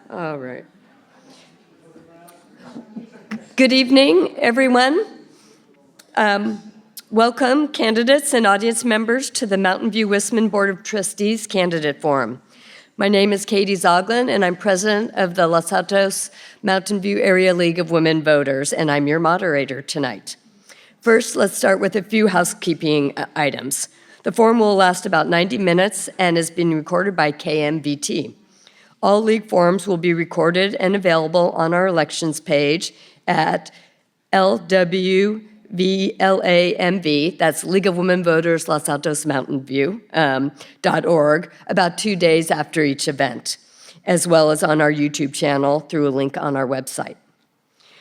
All right. Good evening, everyone. Welcome, candidates and audience members, to the Mountain View Whisman Board of Trustees Candidate Forum. My name is Katie Zoglin, and I'm president of the Los Altos-Mountain View Area League of Women Voters, and I'm your moderator tonight. First, let's start with a few housekeeping items. The forum will last about 90 minutes and is being recorded by KMVT. All league forums will be recorded and available on our elections page at LWVLAMV, that's League of Women Voters Los Altos Mountain View, .org, about 2 days after each event, as well as on our YouTube channel through a link on our website.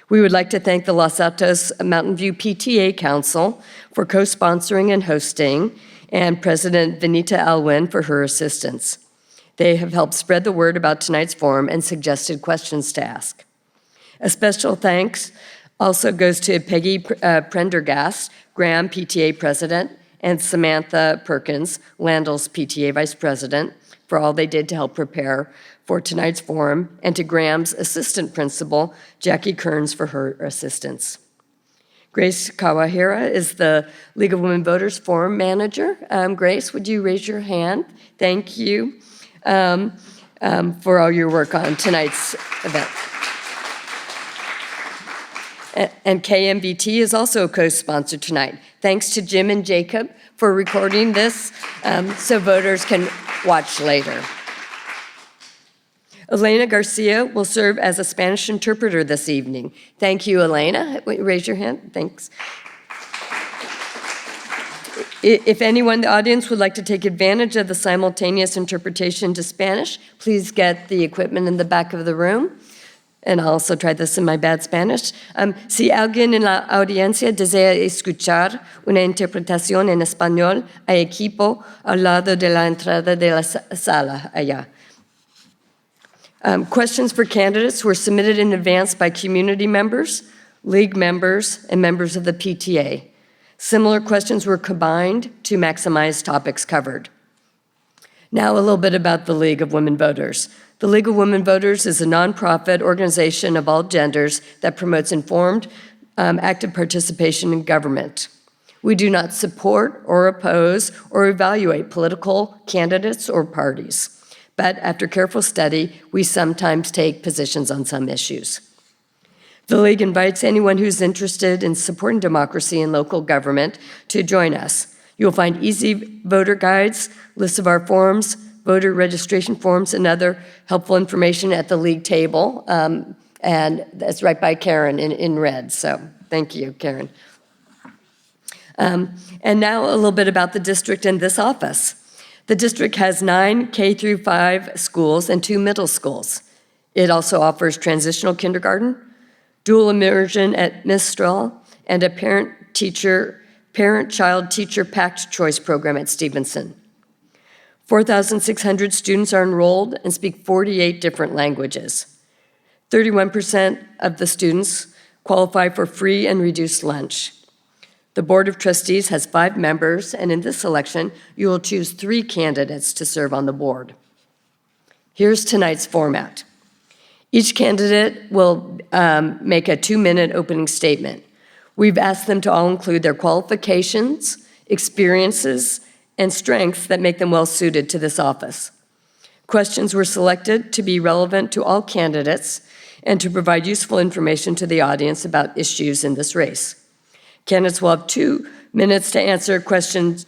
We would like to thank the Los Altos Mountain View PTA Council for co-sponsoring and hosting, and President Vinita Alwin for her assistance. They have helped spread the word about tonight's forum and suggested questions to ask. A special thanks also goes to Peggy Prendergast, Graham PTA President, and Samantha Perkins, Landell's PTA Vice President, for all they did to help prepare for tonight's forum, and to Graham's Assistant Principal, Jackie Kearns, for her assistance. Grace Kawahira is the League of Women Voters Forum Manager. Grace, would you raise your hand? Thank you for all your work on tonight's event. And KMVT is also a co-sponsor tonight. Thanks to Jim and Jacob for recording this so voters can watch later. Elena Garcia will serve as a Spanish interpreter this evening. Thank you, Elena. Raise your hand. Thanks. If anyone in the audience would like to take advantage of the simultaneous interpretation to Spanish, please get the equipment in the back of the room. And I'll also try this in my bad Spanish. Si alguien en la audiencia desea escuchar una interpretación en español, hay equipo al lado de la entrada de la sala allá. Questions for candidates were submitted in advance by community members, league members, and members of the PTA. Similar questions were combined to maximize topics covered. Now a little bit about the League of Women Voters. The League of Women Voters is a nonprofit organization of all genders that promotes informed, active participation in government. We do not support or oppose or evaluate political candidates or parties. But after careful study, we sometimes take positions on some issues. The League invites anyone who's interested in supporting democracy and local government to join us. You'll find easy voter guides, lists of our forms, voter registration forms, and other helpful information at the League table. And that's right by Karen in red, so thank you, Karen. And now a little bit about the district and this office. The district has 9 K-5 schools and 2 middle schools. It also offers transitional kindergarten, dual immersion at Mistral, and a parent-child-teacher packed choice program at Stevenson. 4,600 students are enrolled and speak 48 different languages. 31% of the students qualify for free and reduced lunch. The Board of Trustees has 5 members, and in this election, you will choose 3 candidates to serve on the board. Here's tonight's format. Each candidate will make a 2-minute opening statement. We've asked them to all include their qualifications, experiences, and strengths that make them well-suited to this office. Questions were selected to be relevant to all candidates and to provide useful information to the audience about issues in this race. Candidates will have 2 minutes to answer questions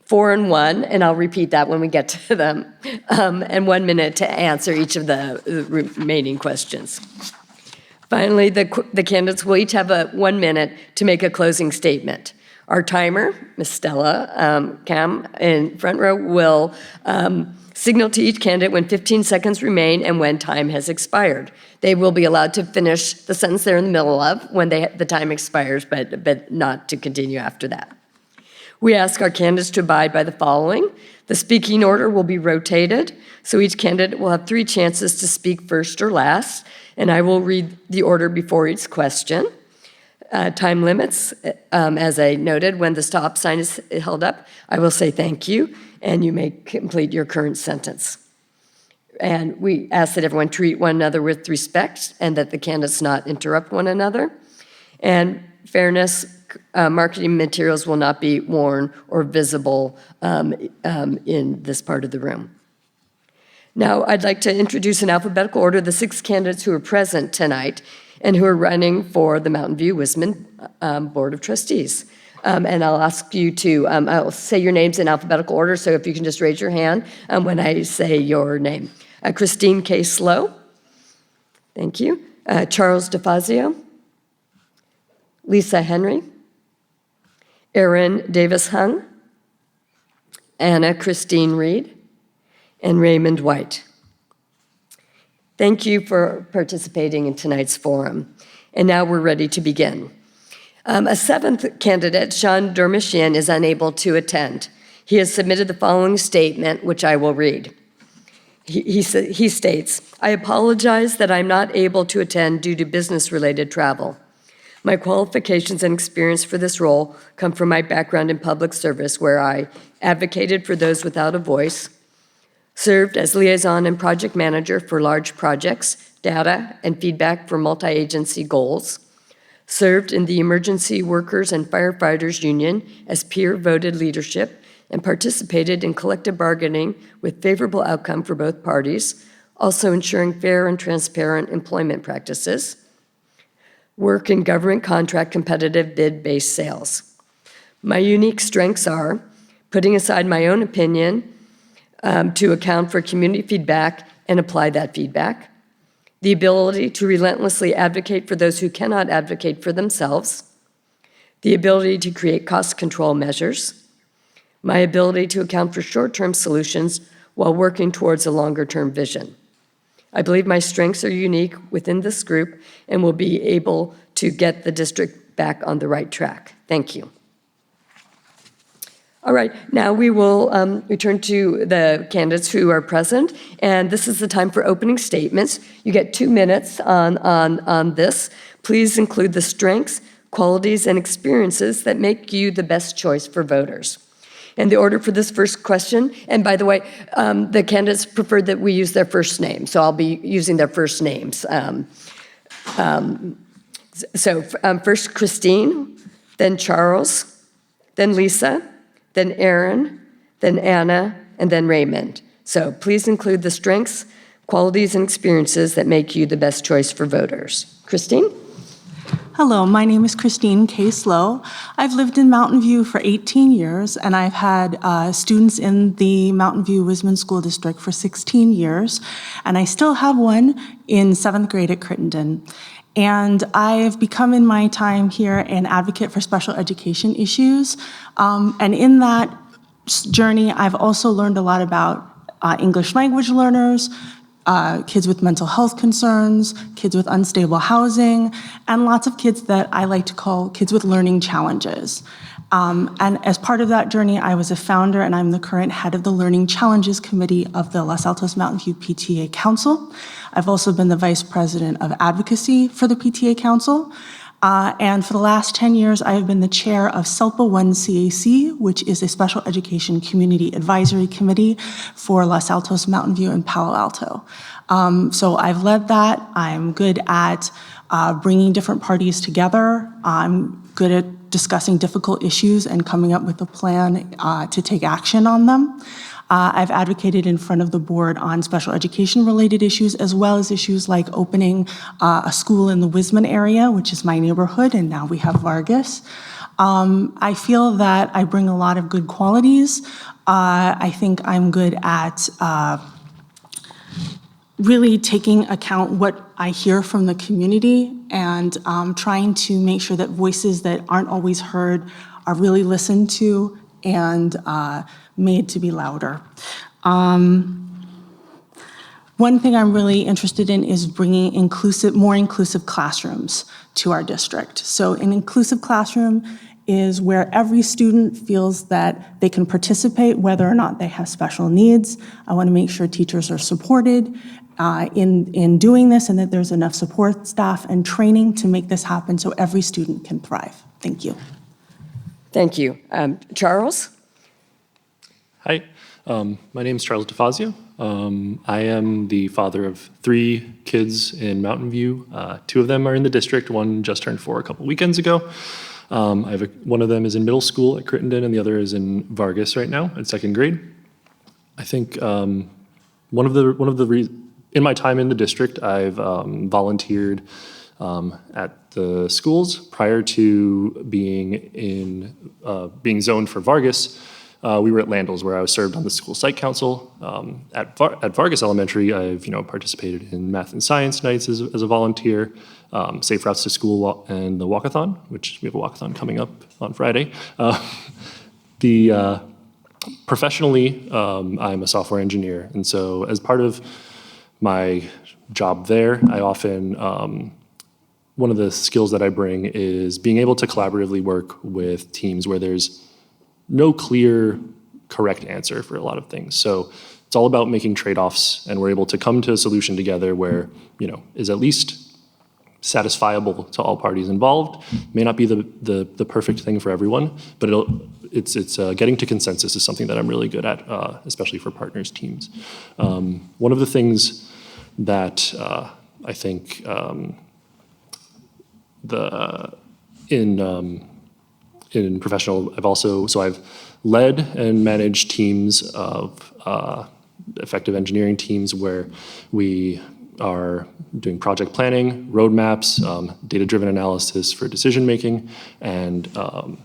4 and 1, and I'll repeat that when we get to them, and 1 minute to answer each of the remaining questions. Finally, the candidates will each have 1 minute to make a closing statement. Our timer, Ms. Stella Cam in front row, will signal to each candidate when 15 seconds remain and when time has expired. They will be allowed to finish the sentence they're in the middle of when the time expires, but not to continue after that. We ask our candidates to abide by the following. The speaking order will be rotated, so each candidate will have 3 chances to speak first or last, and I will read the order before each question. Time limits, as I noted, when the stop sign is held up, I will say thank you, and you may complete your current sentence. and we ask that everyone treat one another with respect and that the candidates not interrupt one another. And fairness, marketing materials will not be worn or visible in this part of the room. Now, I'd like to introduce in alphabetical order the 6 candidates who are present tonight and who are running for the Mountain View Whisman Board of Trustees. And I'll ask you to, I'll say your names in alphabetical order, so if you can just raise your hand when I say your name. Christine K. Slow. Thank you. Charles DeFazio. Lisa Henry. Erin Davis Hung. Ana Kristina Reed. And Raymond White. Thank you for participating in tonight's forum. And now we're ready to begin. A 7th candidate, Sean Dermishian, is unable to attend. He has submitted the following statement, which I will read. He states, "I apologize that I'm not able to attend due to business-related travel. My qualifications and experience for this role come from my background in public service, where I advocated for those without a voice, served as liaison and project manager for large projects, data, and feedback for multi-agency goals, served in the Emergency Workers and Firefighters Union as peer-voted leadership, and participated in collective bargaining with favorable outcome for both parties, also ensuring fair and transparent employment practices, work in government contract competitive bid-based sales. My unique strengths are putting aside my own opinion to account for community feedback and apply that feedback, the ability to relentlessly advocate for those who cannot advocate for themselves, the ability to create cost control measures, my ability to account for short-term solutions while working towards a longer-term vision. I believe my strengths are unique within this group and will be able to get the district back on the right track. Thank you." All right, now we will return to the candidates who are present, and this is the time for opening statements. You get 2 minutes on this. Please include the strengths, qualities, and experiences that make you the best choice for voters. And the order for this first question, and by the way, the candidates prefer that we use their first name, so I'll be using their first names. First Christine, then Charles, then Lisa, then Erin, then Anna, and then Raymond. So please include the strengths, qualities, and experiences that make you the best choice for voters. Christine? Hello, my name is Christine K. Slow. I've lived in Mountain View for 18 years, and I've had students in the Mountain View Whisman School District for 16 years, and I still have one in 7th grade at Crittenden. And I've become in my time here an advocate for special education issues. And in that journey, I've also learned a lot about English language learners, kids with mental health concerns, kids with unstable housing, and lots of kids that I like to call kids with learning challenges. And as part of that journey, I was a founder, and I'm the current head of the Learning Challenges Committee of the Los Altos-Mountain View PTA Council. I've also been the Vice President of Advocacy for the PTA Council. And for the last 10 years, I have been the chair of SELPA 1 CAC, which is a special education community advisory committee for Los Altos, Mountain View, and Palo Alto. So I've led that. I'm good at bringing different parties together. I'm good at discussing difficult issues and coming up with a plan to take action on them. I've advocated in front of the board on special education-related issues, as well as issues like opening a school in the Whisman area, which is my neighborhood, and now we have Vargas. I feel that I bring a lot of good qualities. I think I'm good at really taking account what I hear from the community and trying to make sure that voices that aren't always heard are really listened to and made to be louder. One thing I'm really interested in is bringing more inclusive classrooms to our district. So an inclusive classroom is where every student feels that they can participate whether or not they have special needs. I want to make sure teachers are supported in doing this and that there's enough support staff and training to make this happen so every student can thrive. Thank you. Thank you. Charles? Hi, My name is Charles DeFazio. I am the father of 3 kids in Mountain View. 2 of them are in the district. One just turned 4 a couple weekends ago. One of them is in middle school at Crittenden, and the other is in Vargas right now in 2nd grade. I think in my time in the district, I've volunteered at the schools prior to being zoned for Vargas. We were at Landals, where I was served on the school site council. At Vargas Elementary, I've participated in math and science nights as a volunteer, Safe Routes to School and the walkathon, which we have a walkathon coming up on Friday. Professionally, I'm a software engineer, and so as part of my job there, I often one of the skills that I bring is being able to collaboratively work with teams where there's no clear, correct answer for a lot of things. So it's all about making trade-offs, and we're able to come to a solution together where, is at least satisfiable to all parties involved. May not be the perfect thing for everyone, but it's getting to consensus is something that I'm really good at, especially for partners teams. One of the things that I think in professional, I've led and managed teams of effective engineering teams where we are doing project planning, roadmaps, data-driven analysis for decision-making, and one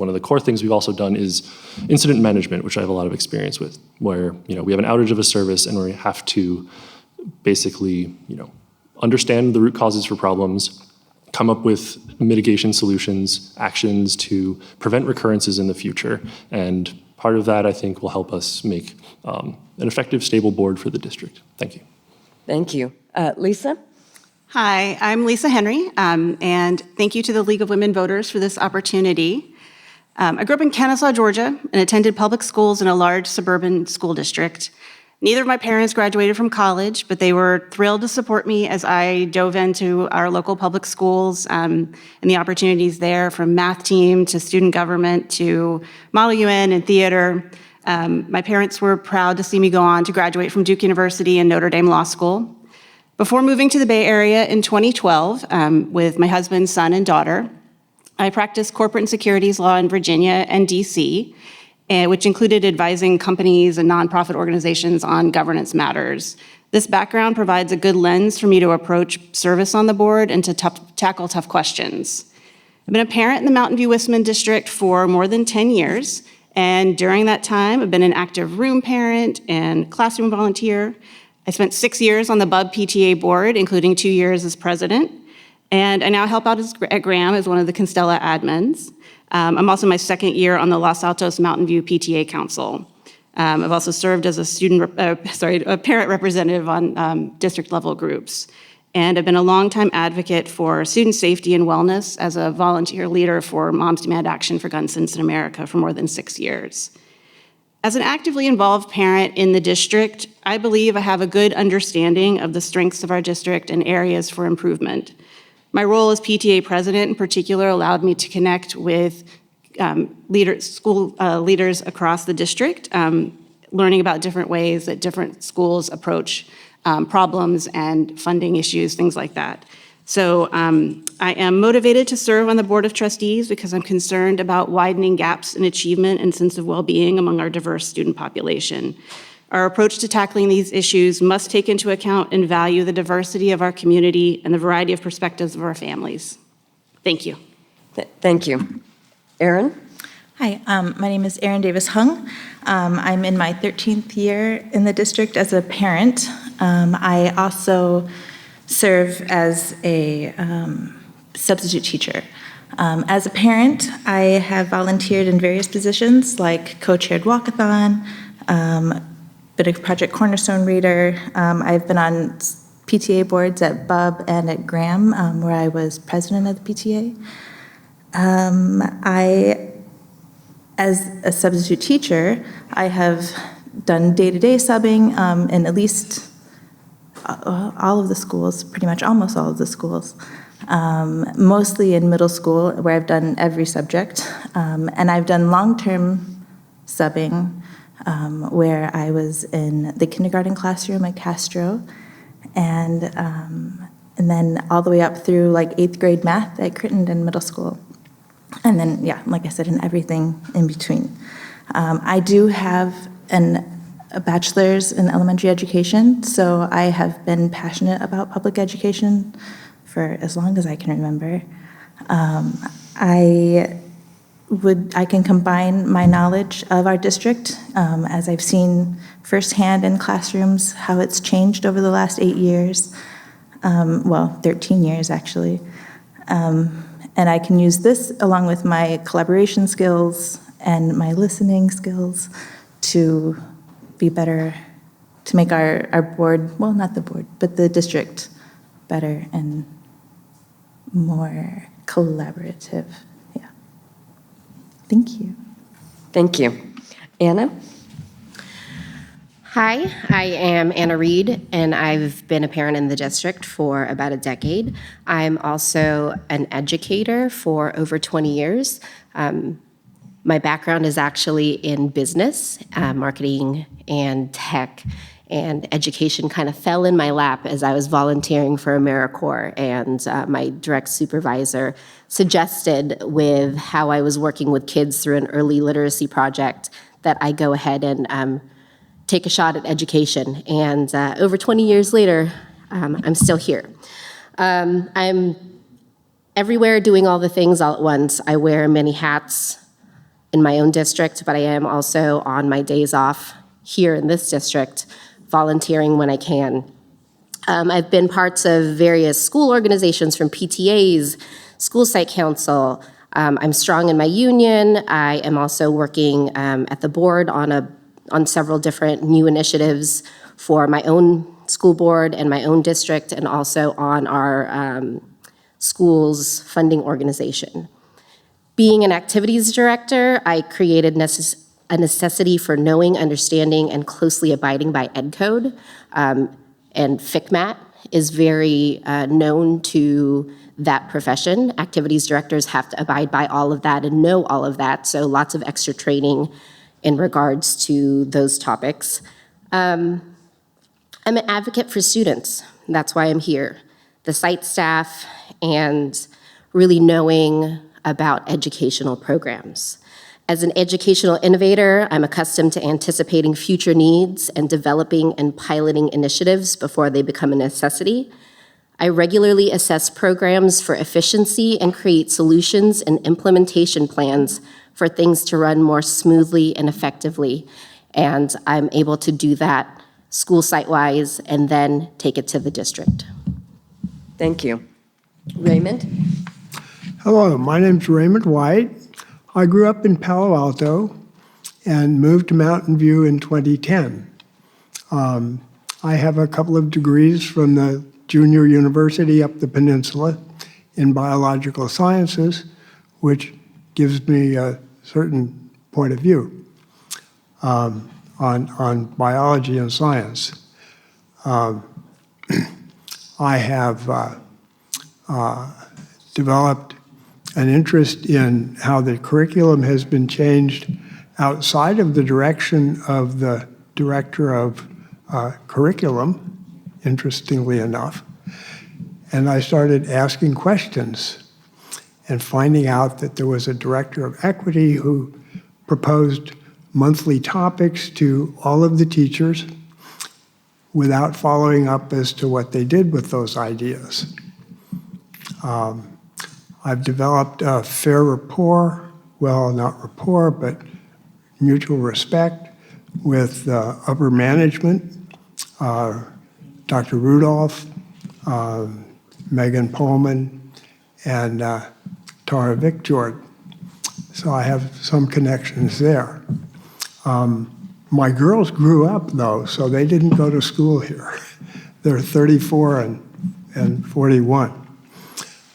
of the core things we've also done is incident management, which I have a lot of experience with, where we have an outage of a service and we have to basically understand the root causes for problems, come up with mitigation solutions, actions to prevent recurrences in the future. And part of that, I think, will help us make an effective, stable board for the district. Thank you. Thank you. Lisa? Hi, I'm Lisa Henry, and thank you to the League of Women Voters for this opportunity. I grew up in Kennesaw, Georgia, and attended public schools in a large suburban school district. Neither of my parents graduated from college, but they were thrilled to support me as I dove into our local public schools and the opportunities there, from math team to student government to Model UN and theater. My parents were proud to see me go on to graduate from Duke University and Notre Dame Law School. Before moving to the Bay Area in 2012 with my husband, son, and daughter, I practiced corporate and securities law in Virginia and DC, which included advising companies and nonprofit organizations on governance matters. This background provides a good lens for me to approach service on the board and to tackle tough questions. I've been a parent in the Mountain View Whisman district for more than 10 years, and during that time, I've been an active room parent and classroom volunteer. I spent 6 years on the BUB PTA board, including 2 years as president, and I now help out at Graham as one of the Constella admins. I'm also in my 2nd year on the Los Altos-Mountain View PTA Council. I've also served as a parent representative on district-level groups. And I've been a longtime advocate for student safety and wellness as a volunteer leader for Moms Demand Action for Gun Sense in America for more than 6 years. As an actively involved parent in the district, I believe I have a good understanding of the strengths of our district and areas for improvement. My role as PTA president in particular allowed me to connect with school leaders across the district, learning about different ways that different schools approach problems and funding issues, things like that. So I am motivated to serve on the Board of Trustees because I'm concerned about widening gaps in achievement and sense of well-being among our diverse student population. Our approach to tackling these issues must take into account and value the diversity of our community and the variety of perspectives of our families. Thank you. Thank you. Erin? Hi, my name is Erin Davis Hung. I'm in my 13th year in the district as a parent. I also serve as a substitute teacher. As a parent, I have volunteered in various positions like co-chaired walkathon, been a Project Cornerstone reader. I've been on PTA boards at BUB and at Graham, where I was president of the PTA. As a substitute teacher, I have done day-to-day subbing in at least all of the schools, pretty much almost all of the schools, mostly in middle school, where I've done every subject. And I've done long-term subbing where I was in the kindergarten classroom at Castro, and then all the way up through like 8th grade math at Crittenden Middle School. And then, yeah, like I said, and everything in between. I do have a bachelor's in elementary education, so I have been passionate about public education for as long as I can remember. I can combine my knowledge of our district, as I've seen firsthand in classrooms how it's changed over the last 8 years, 13 years actually. And I can use this along with my collaboration skills and my listening skills to be better, to make our board, well, not the board, but the district better and more collaborative. Yeah. Thank you. Thank you. Anna? Hi, I am Ana Reed, and I've been a parent in the district for about a decade. I'm also an educator for over 20 years. My background is actually in business, marketing, and tech, and education kind of fell in my lap as I was volunteering for AmeriCorps, and my direct supervisor suggested, with how I was working with kids through an early literacy project, that I go ahead and take a shot at education. And over 20 years later, I'm still here. I'm everywhere doing all the things all at once. I wear many hats in my own district, but I am also on my days off here in this district, volunteering when I can. I've been parts of various school organizations, from PTAs, school site council. I'm strong in my union. I am also working at the board on several different new initiatives for my own school board and my own district, and also on our school's funding organization. Being an activities director, I created a necessity for knowing, understanding, and closely abiding by Ed Code. And FCMAT is very known to that profession. Activities directors have to abide by all of that and know all of that, so lots of extra training in regards to those topics. I'm an advocate for students. That's why I'm here. The site staff, and really knowing about educational programs. As an educational innovator, I'm accustomed to anticipating future needs and developing and piloting initiatives before they become a necessity. I regularly assess programs for efficiency and create solutions and implementation plans for things to run more smoothly and effectively. And I'm able to do that school site-wise and then take it to the district. Thank you. Raymond? Hello, my name's Raymond White. I grew up in Palo Alto and moved to Mountain View in 2010. I have a couple of degrees from the junior university up the peninsula in biological sciences, which gives me a certain point of view on biology and science. I have developed an interest in how the curriculum has been changed outside of the direction of the director of curriculum, interestingly enough. And I started asking questions and finding out that there was a director of equity who proposed monthly topics to all of the teachers without following up as to what they did with those ideas. I've developed a fair rapport, well, not rapport, but mutual respect with upper management, Dr. Rudolph, Megan Pullman, and Tara Vicjord. So I have some connections there. My girls grew up, though, so they didn't go to school here. They're 34 and 41.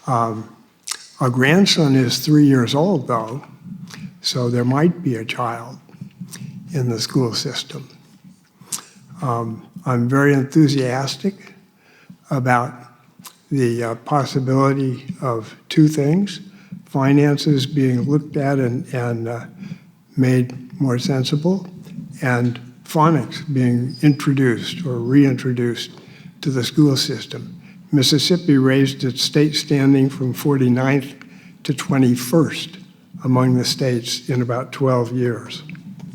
Our grandson is 3 years old, though, so there might be a child in the school system. I'm very enthusiastic about the possibility of two things: finances being looked at and made more sensible, and phonics being introduced or reintroduced to the school system. Mississippi raised its state standing from 49th to 21st among the states in about 12 years.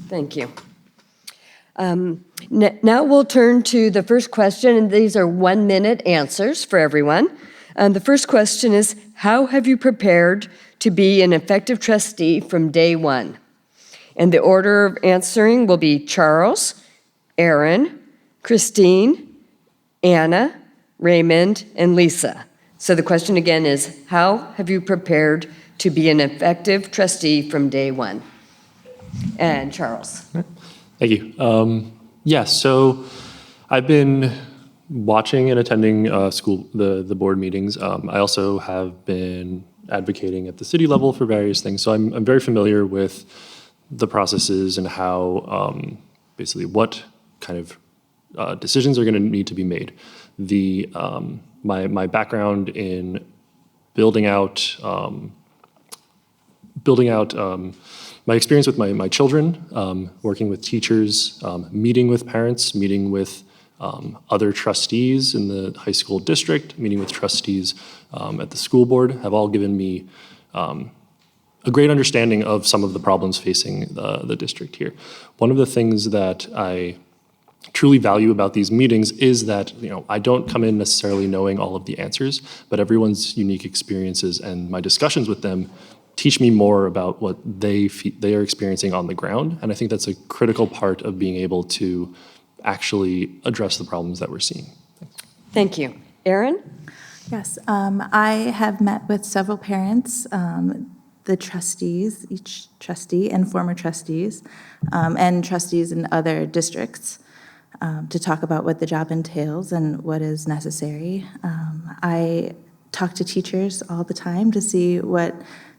Thank you. Now we'll turn to the first question, and these are 1-minute answers for everyone. The first question is, how have you prepared to be an effective trustee from day one? And the order of answering will be Charles, Aaron, Christine, Anna, Raymond, and Lisa. So the question again is, how have you prepared to be an effective trustee from day one? And Charles. Thank you. So I've been watching and attending the board meetings. I also have been advocating at the city level for various things. So I'm very familiar with the processes and how basically what kind of decisions are going to need to be made. My background in building out my experience with my children, working with teachers, meeting with parents, meeting with other trustees in the high school district, meeting with trustees at the school board have all given me a great understanding of some of the problems facing the district here. One of the things that I truly value about these meetings is that I don't come in necessarily knowing all of the answers, but everyone's unique experiences and my discussions with them teach me more about what they are experiencing on the ground. And I think that's a critical part of being able to actually address the problems that we're seeing. Thank you. Aaron? Yes, I have met with several parents, the trustees, each trustee and former trustees, and trustees in other districts to talk about what the job entails and what is necessary. I talk to teachers all the time to see what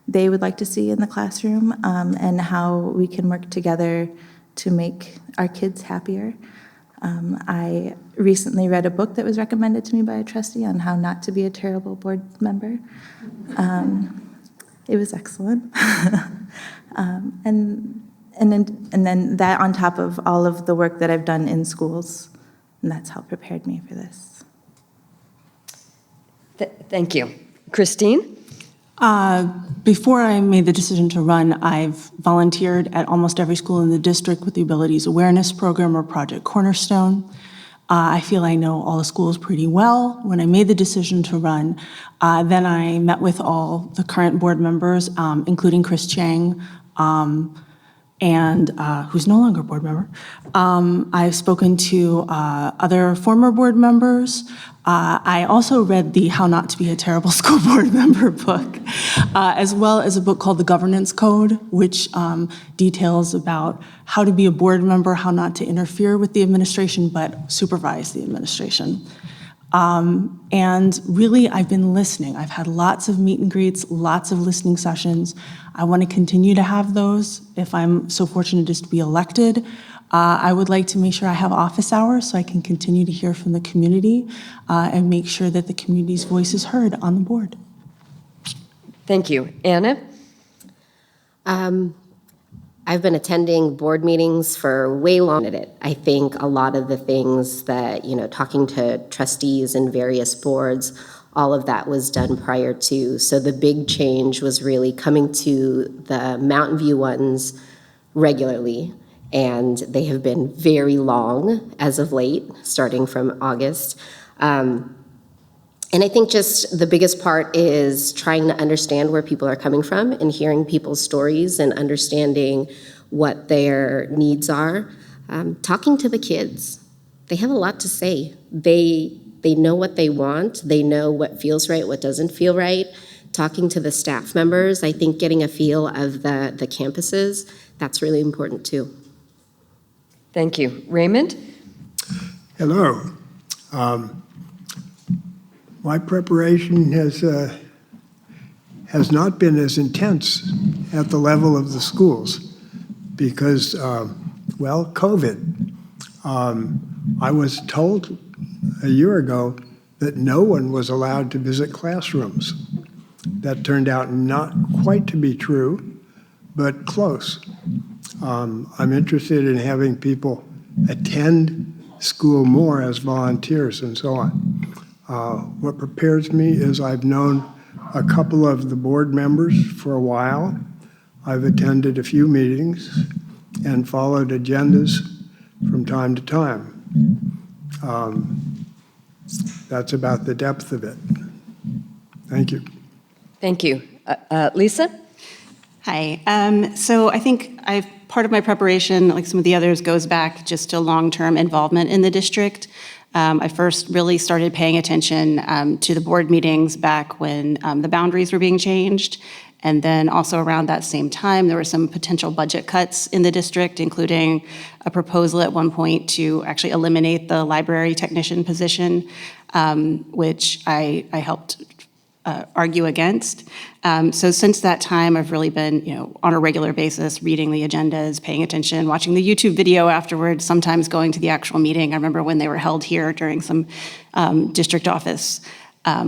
they would like to see in the classroom and how we can work together to make our kids happier. I recently read a book that was recommended to me by a trustee on how not to be a terrible board member. It was excellent. And then that on top of all of the work that I've done in schools, and that's how prepared me for this. Thank you. Christine? Before I made the decision to run, I've volunteered at almost every school in the district with the Abilities Awareness Program or Project Cornerstone. I feel I know all the schools pretty well. When I made the decision to run, then I met with all the current board members, including Chris Chang, and who's no longer a board member. I've spoken to other former board members. I also read the How Not to Be a Terrible School Board Member book, as well as a book called The Governance Code, which details about how to be a board member, how not to interfere with the administration, but supervise the administration. And really, I've been listening. I've had lots of meet and greets, lots of listening sessions. I want to continue to have those if I'm so fortunate as to be elected. I would like to make sure I have office hours so I can continue to hear from the community and make sure that the community's voice is heard on the board. Thank you. Anna? I've been attending board meetings for way longer than it. I think a lot of the things that, talking to trustees and various boards, all of that was done prior to. So the big change was really coming to the Mountain View ones regularly. And they have been very long as of late, starting from August. And I think just the biggest part is trying to understand where people are coming from and hearing people's stories and understanding what their needs are. Talking to the kids. They have a lot to say. They know what they want. They know what feels right, what doesn't feel right. Talking to the staff members, I think getting a feel of the campuses, that's really important too. Thank you. Raymond? Hello. My preparation has not been as intense at the level of the schools because, COVID. I was told a year ago that no one was allowed to visit classrooms. That turned out not quite to be true, but close. I'm interested in having people attend school more as volunteers and so on. What prepares me is I've known a couple of the board members for a while. I've attended a few meetings and followed agendas from time to time. That's about the depth of it. Thank you. Thank you. Lisa? Hi. So I think part of my preparation, like some of the others, goes back just to long-term involvement in the district. I first really started paying attention to the board meetings back when the boundaries were being changed. And then also around that same time, there were some potential budget cuts in the district, including a proposal at one point to actually eliminate the library technician position, which I helped argue against. So since that time, I've really been, on a regular basis, reading the agendas, paying attention, watching the YouTube video afterwards, sometimes going to the actual meeting. I remember when they were held here during some district office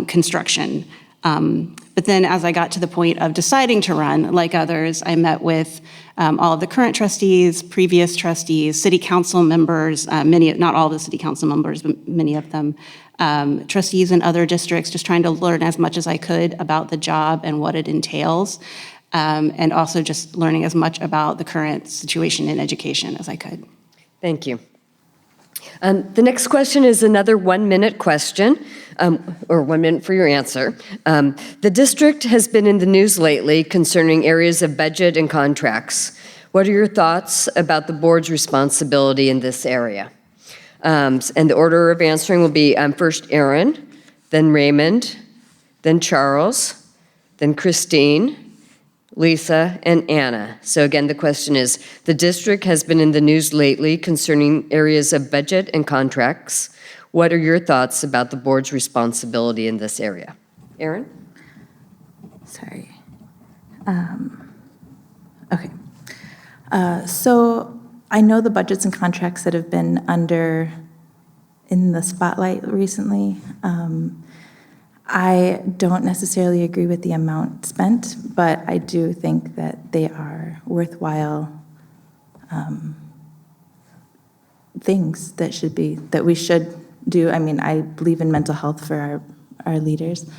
construction. But then as I got to the point of deciding to run, like others, I met with all of the current trustees, previous trustees, city council members, not all the city council members, but many of them, trustees in other districts, just trying to learn as much as I could about the job and what it entails, and also just learning as much about the current situation in education as I could. Thank you. The next question is another 1-minute question, or 1 minute for your answer. The district has been in the news lately concerning areas of budget and contracts. What are your thoughts about the board's responsibility in this area? And the order of answering will be first Aaron, then Raymond, then Charles, then Christine, Lisa, and Anna. So again, the question is, the district has been in the news lately concerning areas of budget and contracts. What are your thoughts about the board's responsibility in this area? Aaron? Sorry. Okay. So I know the budgets and contracts that have been in the spotlight recently. I don't necessarily agree with the amount spent, but I do think that they are worthwhile things that we should do. I mean, I believe in mental health for our leaders.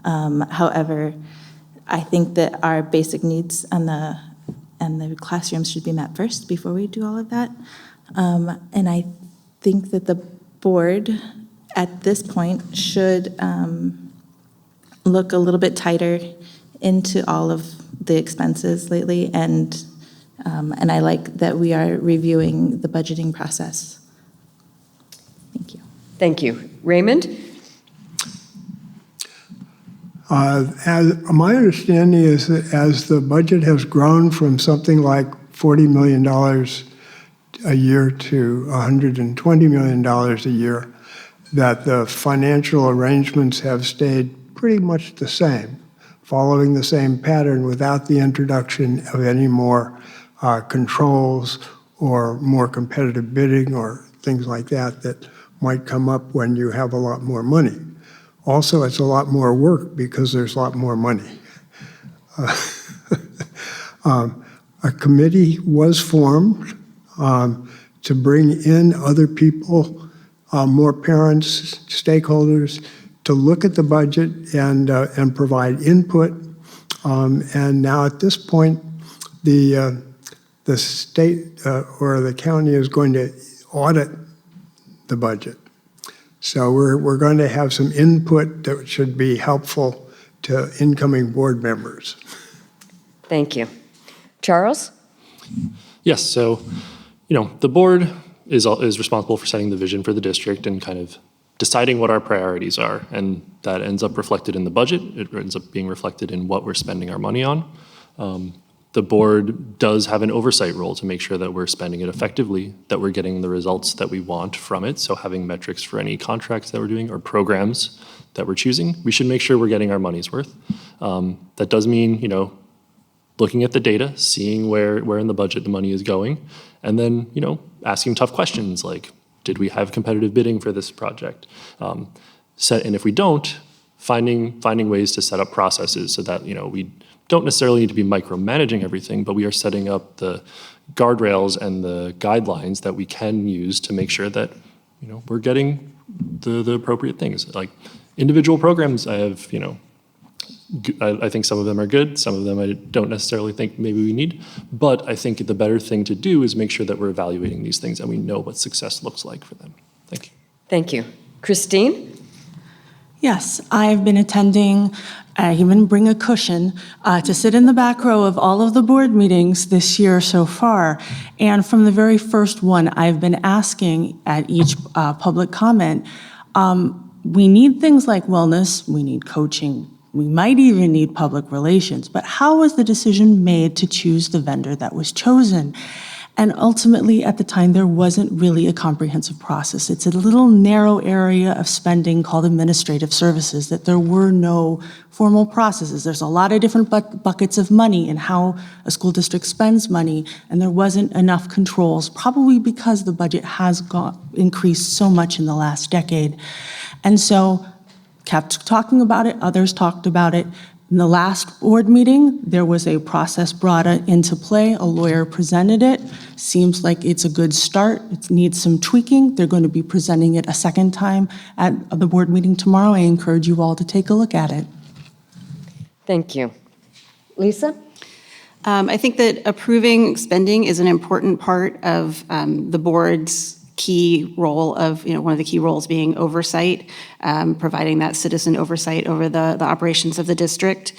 However, I think that our basic needs and the classrooms should be met first before we do all of that. And I think that the board at this point should look a little bit tighter into all of the expenses lately, and I like that we are reviewing the budgeting process. Thank you. Thank you. Raymond? As my understanding is that as the budget has grown from something like $40 million a year to $120 million a year, that the financial arrangements have stayed pretty much the same, following the same pattern without the introduction of any more controls or more competitive bidding or things like that that might come up when you have a lot more money. Also, it's a lot more work because there's a lot more money. A committee was formed to bring in other people, more parents, stakeholders, to look at the budget and provide input. And now at this point, the state or the county is going to audit the budget. So we're going to have some input that should be helpful to incoming board members. Thank you. Charles? Yes, so, the board is responsible for setting the vision for the district and kind of deciding what our priorities are, and that ends up reflected in the budget. It ends up being reflected in what we're spending our money on. The board does have an oversight role to make sure that we're spending it effectively, that we're getting the results that we want from it. So having metrics for any contracts that we're doing or programs that we're choosing, we should make sure we're getting our money's worth. That does mean, looking at the data, seeing where in the budget the money is going, and then, asking tough questions like, did we have competitive bidding for this project? And if we don't, finding ways to set up processes so that, we don't necessarily need to be micromanaging everything, but we are setting up the guardrails and the guidelines that we can use to make sure that, we're getting the appropriate things. Like individual programs, I have, I think some of them are good, some of them I don't necessarily think maybe we need, but I think the better thing to do is make sure that we're evaluating these things and we know what success looks like for them. Thank you. Thank you. Christine? Yes, I've been attending, I even bring a cushion to sit in the back row of all of the board meetings this year so far. And from the very first one, I've been asking at each public comment, we need things like wellness, we need coaching, we might even need public relations, but how was the decision made to choose the vendor that was chosen? And ultimately, at the time, there wasn't really a comprehensive process. It's a little narrow area of spending called administrative services, that there were no formal processes. There's a lot of different buckets of money and how a school district spends money, and there wasn't enough controls, probably because the budget has increased so much in the last decade. And so, kept talking about it, others talked about it. In the last board meeting, there was a process brought into play. A lawyer presented it. Seems like it's a good start. It needs some tweaking. They're going to be presenting it a second time at the board meeting tomorrow. I encourage you all to take a look at it. Thank you. Lisa? I think that approving spending is an important part of the board's key role of, one of the key roles being oversight, providing that citizen oversight over the operations of the district.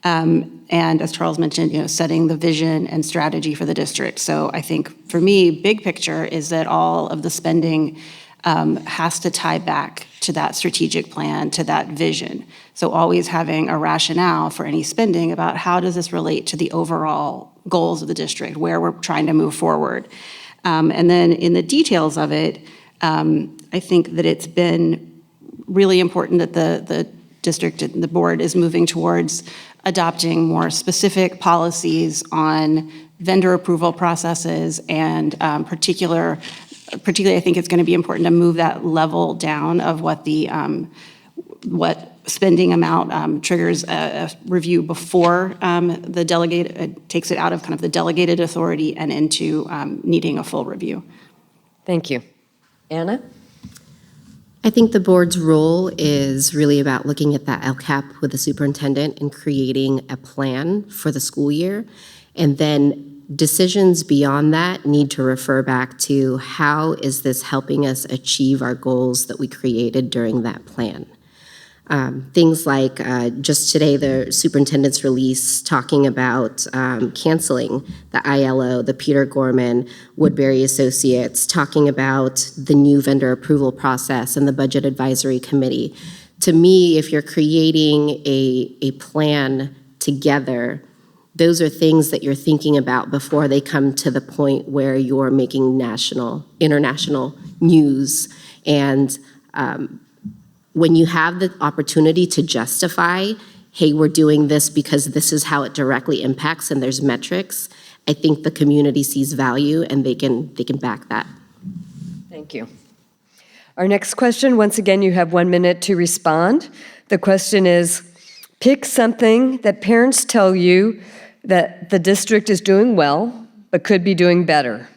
And as Charles mentioned, setting the vision and strategy for the district. So I think for me, big picture is that all of the spending has to tie back to that strategic plan, to that vision. So always having a rationale for any spending about how does this relate to the overall goals of the district, where we're trying to move forward. And then in the details of it, I think that it's been really important that the district and the board is moving towards adopting more specific policies on vendor approval processes and particularly I think it's going to be important to move that level down of what the what spending amount triggers a review before the delegate takes it out of kind of the delegated authority and into needing a full review. Thank you. Anna? I think the board's role is really about looking at that LCAP with the superintendent and creating a plan for the school year. And then decisions beyond that need to refer back to how is this helping us achieve our goals that we created during that plan. Things like just today, the superintendent's release talking about canceling the ILO, the Peter Gorman, Woodbury Associates, talking about the new vendor approval process and the Budget Advisory Committee. To me, if you're creating a plan together, those are things that you're thinking about before they come to the point where you're making international news. And when you have the opportunity to justify, hey, we're doing this because this is how it directly impacts and there's metrics, I think the community sees value and they can back that. Thank you. Our next question, once again, you have 1 minute to respond. The question is, pick something that parents tell you that the district is doing well, but could be doing better.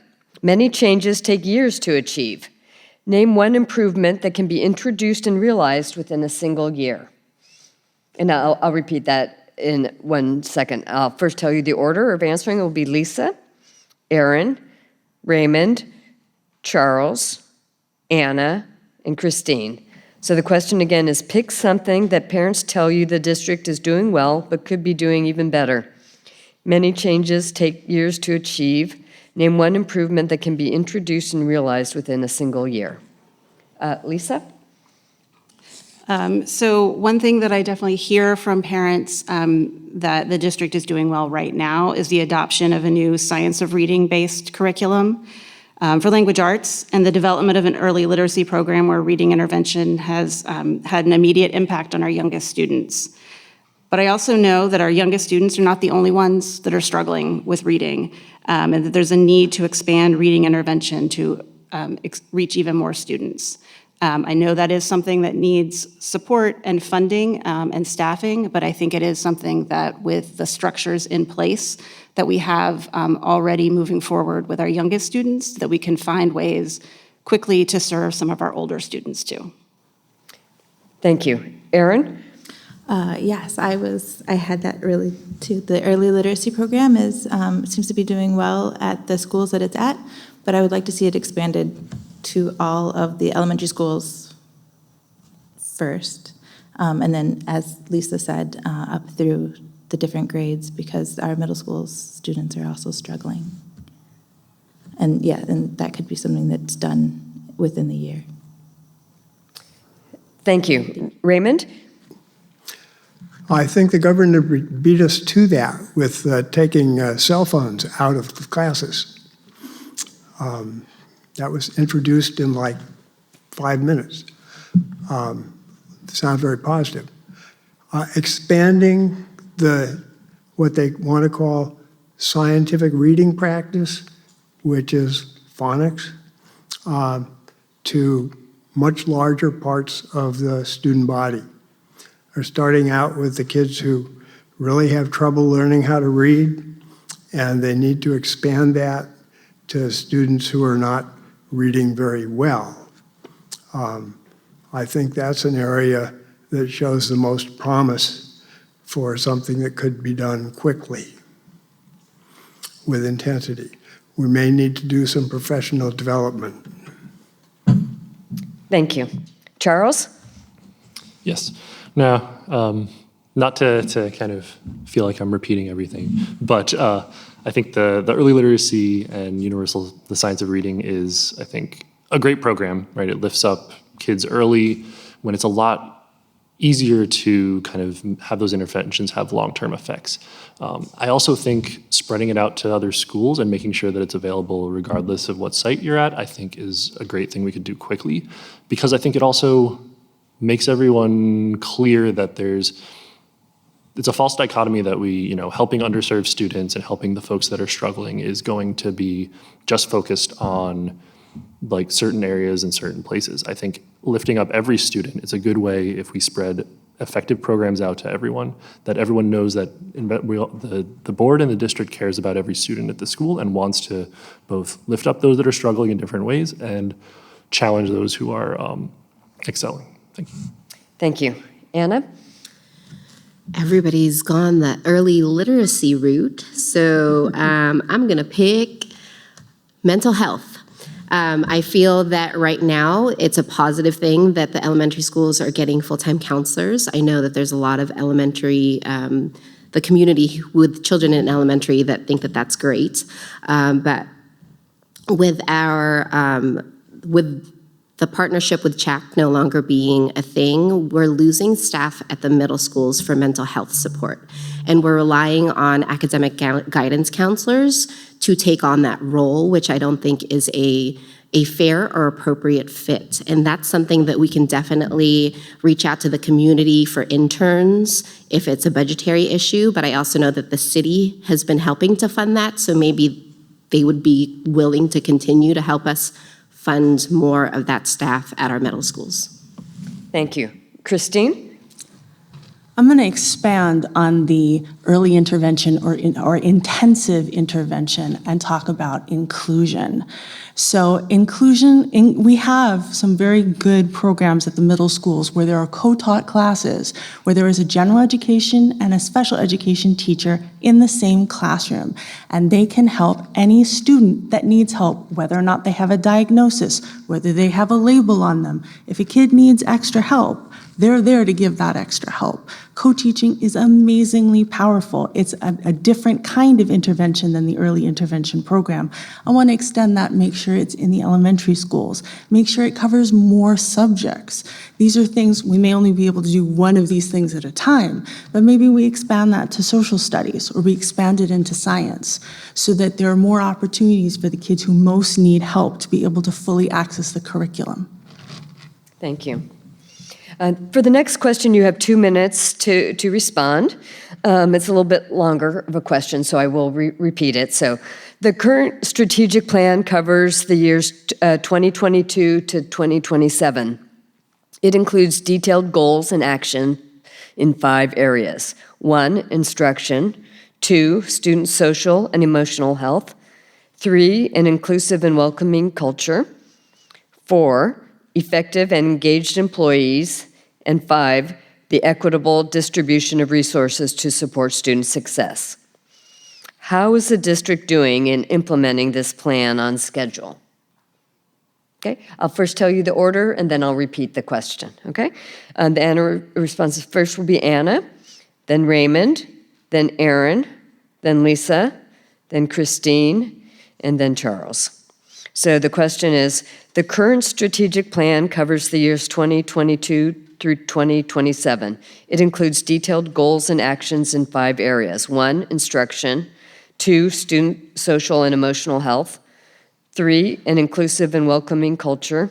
Many changes take years to achieve. Name one improvement that can be introduced and realized within a single year. And I'll repeat that in 1 second. I'll first tell you the order of answering. It will be Lisa, Aaron, Raymond, Charles, Anna, and Christine. So the question again is, pick something that parents tell you the district is doing well, but could be doing even better. Many changes take years to achieve. Name one improvement that can be introduced and realized within a single year. Lisa? So one thing that I definitely hear from parents that the district is doing well right now is the adoption of a new science of reading-based curriculum for language arts and the development of an early literacy program where reading intervention has had an immediate impact on our youngest students. But I also know that our youngest students are not the only ones that are struggling with reading, and that there's a need to expand reading intervention to reach even more students. I know that is something that needs support and funding and staffing, but I think it is something that with the structures in place that we have already moving forward with our youngest students, that we can find ways quickly to serve some of our older students too. Thank you. Erin? Yes, I had that early too. The early literacy program seems to be doing well at the schools that it's at, but I would like to see it expanded to all of the elementary schools first, and then, as Lisa said, up through the different grades, because our middle school students are also struggling. And that could be something that's done within the year. Thank you. Raymond? I think the governor beat us to that with taking cell phones out of the classes. That was introduced in like 5 minutes. Sounds very positive. Expanding what they want to call scientific reading practice, which is phonics, to much larger parts of the student body. They're starting out with the kids who really have trouble learning how to read, and they need to expand that to students who are not reading very well. I think that's an area that shows the most promise for something that could be done quickly with intensity. We may need to do some professional development. Thank you. Charles? Yes. Now, not to kind of feel like I'm repeating everything, but I think the early literacy and the science of reading is, I think, a great program, right? It lifts up kids early when it's a lot easier to kind of have those interventions have long-term effects. I also think spreading it out to other schools and making sure that it's available regardless of what site you're at, I think is a great thing we could do quickly, because I think it also makes everyone clear that it's a false dichotomy that helping underserved students and helping the folks that are struggling is going to be just focused on like certain areas and certain places. I think lifting up every student is a good way if we spread effective programs out to everyone, that everyone knows that the board and the district cares about every student at the school and wants to both lift up those that are struggling in different ways and challenge those who are excelling. Thank you. Thank you. Anna? Everybody's gone the early literacy route, so I'm going to pick mental health. I feel that right now it's a positive thing that the elementary schools are getting full-time counselors. I know that there's a lot of elementary, the community with children in elementary that think that that's great. But with with the partnership with CHAC no longer being a thing, we're losing staff at the middle schools for mental health support. And we're relying on academic guidance counselors to take on that role, which I don't think is a fair or appropriate fit. And that's something that we can definitely reach out to the community for interns if it's a budgetary issue. But I also know that the city has been helping to fund that, so maybe they would be willing to continue to help us fund more of that staff at our middle schools. Thank you. Christine? I'm going to expand on the early intervention or intensive intervention and talk about inclusion. So we have some very good programs at the middle schools where there are co-taught classes, where there is a general education and a special education teacher in the same classroom. And they can help any student that needs help, whether or not they have a diagnosis, whether they have a label on them. If a kid needs extra help, they're there to give that extra help. Co-teaching is amazingly powerful. It's a different kind of intervention than the early intervention program. I want to extend that, make sure it's in the elementary schools, make sure it covers more subjects. These are things, we may only be able to do one of these things at a time, but maybe we expand that to social studies or we expand it into science so that there are more opportunities for the kids who most need help to be able to fully access the curriculum. Thank you. For the next question, you have 2 minutes to respond. It's a little bit longer of a question, so I will repeat it. So the current strategic plan covers the years 2022 to 2027. It includes detailed goals and action in 5 areas. 1, instruction. 2, student social and emotional health. 3, an inclusive and welcoming culture. 4, effective and engaged employees. And 5, the equitable distribution of resources to support student success. How is the district doing in implementing this plan on schedule? Okay, I'll first tell you the order, and then I'll repeat the question, okay? The Ana responses first will be Ana, then Raymond, then Aaron, then Lisa, then Christine, and then Charles. So the question is, the current strategic plan covers the years 2022 through 2027. It includes detailed goals and actions in 5 areas. 1, instruction. 2, student social and emotional health. 3, an inclusive and welcoming culture.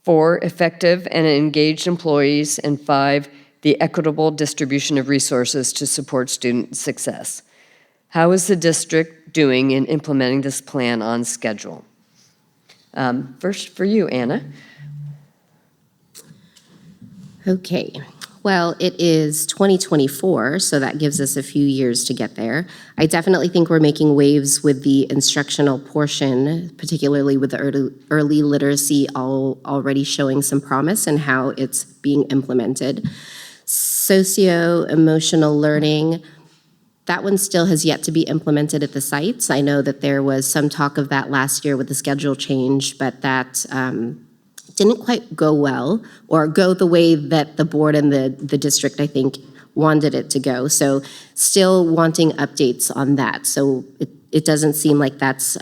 4, effective and engaged employees. And 5, the equitable distribution of resources to support student success. How is the district doing in implementing this plan on schedule? First for you, Ana. Okay. Well, it is 2024, so that gives us a few years to get there. I definitely think we're making waves with the instructional portion, particularly with the early literacy already showing some promise in how it's being implemented. Socio-emotional learning, that one still has yet to be implemented at the sites. I know that there was some talk of that last year with the schedule change, but that didn't quite go well or go the way that the board and the district, I think, wanted it to go. So still wanting updates on that. So it doesn't seem like that's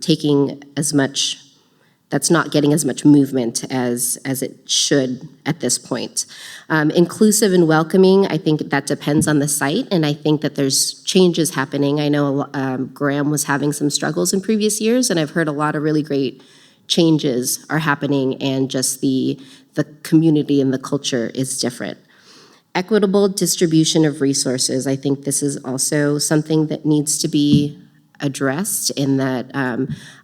taking as much, that's not getting as much movement as it should at this point. Inclusive and welcoming, I think that depends on the site, and I think that there's changes happening. I know Graham was having some struggles in previous years, and I've heard a lot of really great changes are happening, and just the community and the culture is different. Equitable distribution of resources, I think this is also something that needs to be addressed in that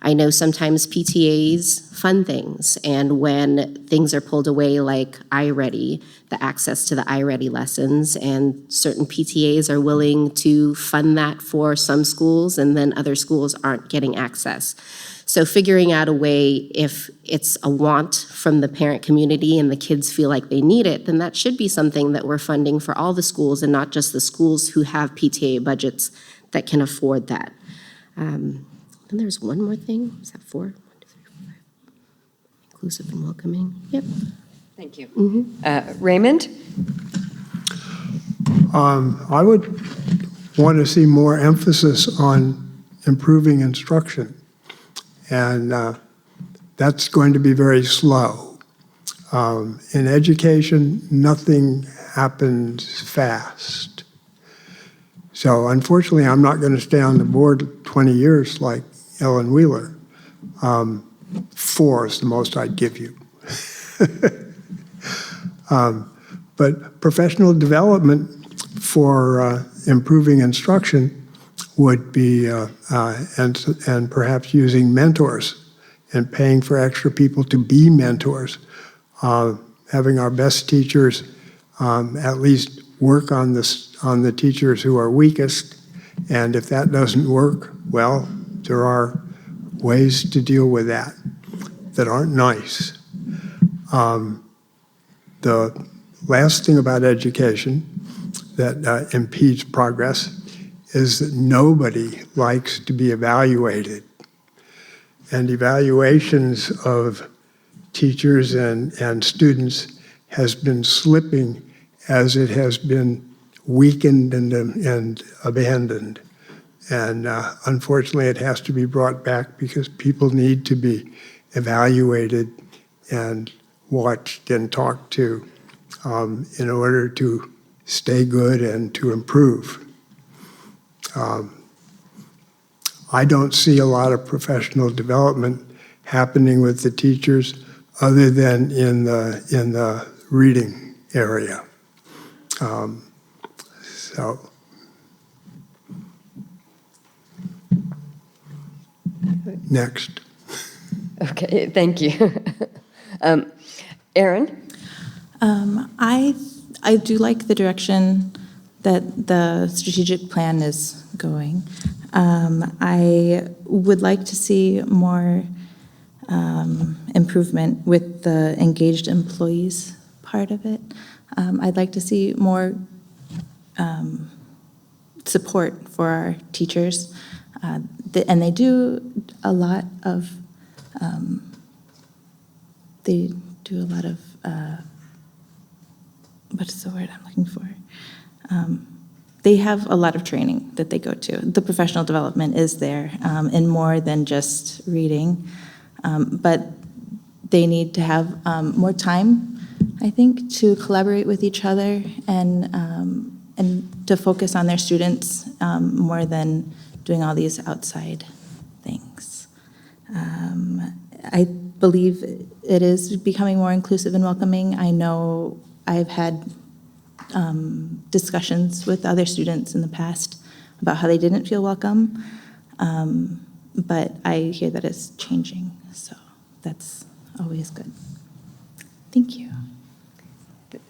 I know sometimes PTAs fund things, and when things are pulled away like iReady, the access to the iReady lessons, and certain PTAs are willing to fund that for some schools, and then other schools aren't getting access. So figuring out a way, if it's a want from the parent community and the kids feel like they need it, then that should be something that we're funding for all the schools and not just the schools who have PTA budgets that can afford that. And there's one more thing. Is that 4? 1, 2, 3, 4, 5. Inclusive and welcoming. Yep. Thank you. Raymond? I would want to see more emphasis on improving instruction. And that's going to be very slow. In education, nothing happens fast. So unfortunately, I'm not going to stay on the board 20 years like Ellen Wheeler. 4 is the most I'd give you. But professional development for improving instruction would be, and perhaps using mentors and paying for extra people to be mentors, having our best teachers at least work on the teachers who are weakest, and if that doesn't work, well, there are ways to deal with that aren't nice. The last thing about education that impedes progress is that nobody likes to be evaluated. And evaluations of teachers and students has been slipping as it has been weakened and abandoned. And unfortunately, it has to be brought back because people need to be evaluated and watched and talked to in order to stay good and to improve. I don't see a lot of professional development happening with the teachers other than in the reading area. So. Next. Okay, thank you. Aaron? I do like the direction that the strategic plan is going. I would like to see more improvement with the engaged employees part of it. I'd like to see more support for our teachers. And they do a lot of, what is the word I'm looking for? They have a lot of training that they go to. The professional development is there in more than just reading, but they need to have more time, I think, to collaborate with each other and to focus on their students more than doing all these outside things. I believe it is becoming more inclusive and welcoming. I know I've had discussions with other students in the past about how they didn't feel welcome, but I hear that it's changing, so that's always good. Thank you.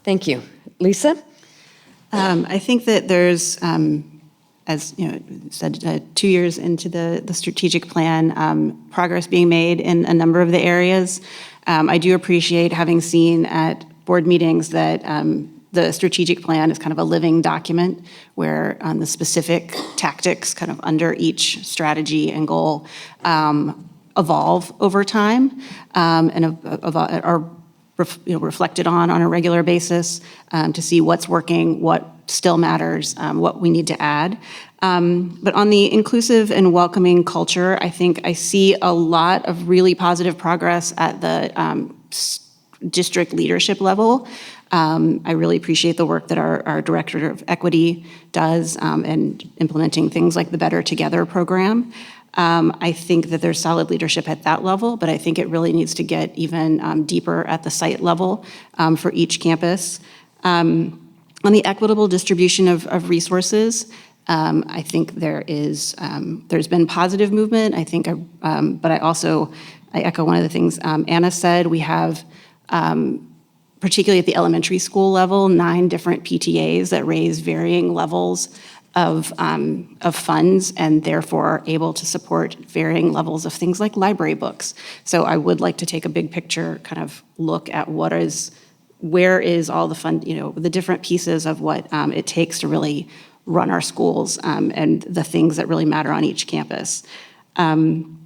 Thank you. Lisa? I think that there's, as you know, said, 2 years into the strategic plan, progress being made in a number of the areas. I do appreciate having seen at board meetings that the strategic plan is kind of a living document where the specific tactics kind of under each strategy and goal evolve over time and are reflected on a regular basis to see what's working, what still matters, what we need to add. But on the inclusive and welcoming culture, I think I see a lot of really positive progress at the district leadership level. I really appreciate the work that our Director of Equity does and implementing things like the Better Together program. I think that there's solid leadership at that level, but I think it really needs to get even deeper at the site level for each campus. On the equitable distribution of resources, I think there's been positive movement. I think, but I echo one of the things Ana said. We have, particularly at the elementary school level, 9 different PTAs that raise varying levels of funds and therefore are able to support varying levels of things like library books. So I would like to take a big picture kind of look at where is all the fund, the different pieces of what it takes to really run our schools and the things that really matter on each campus. On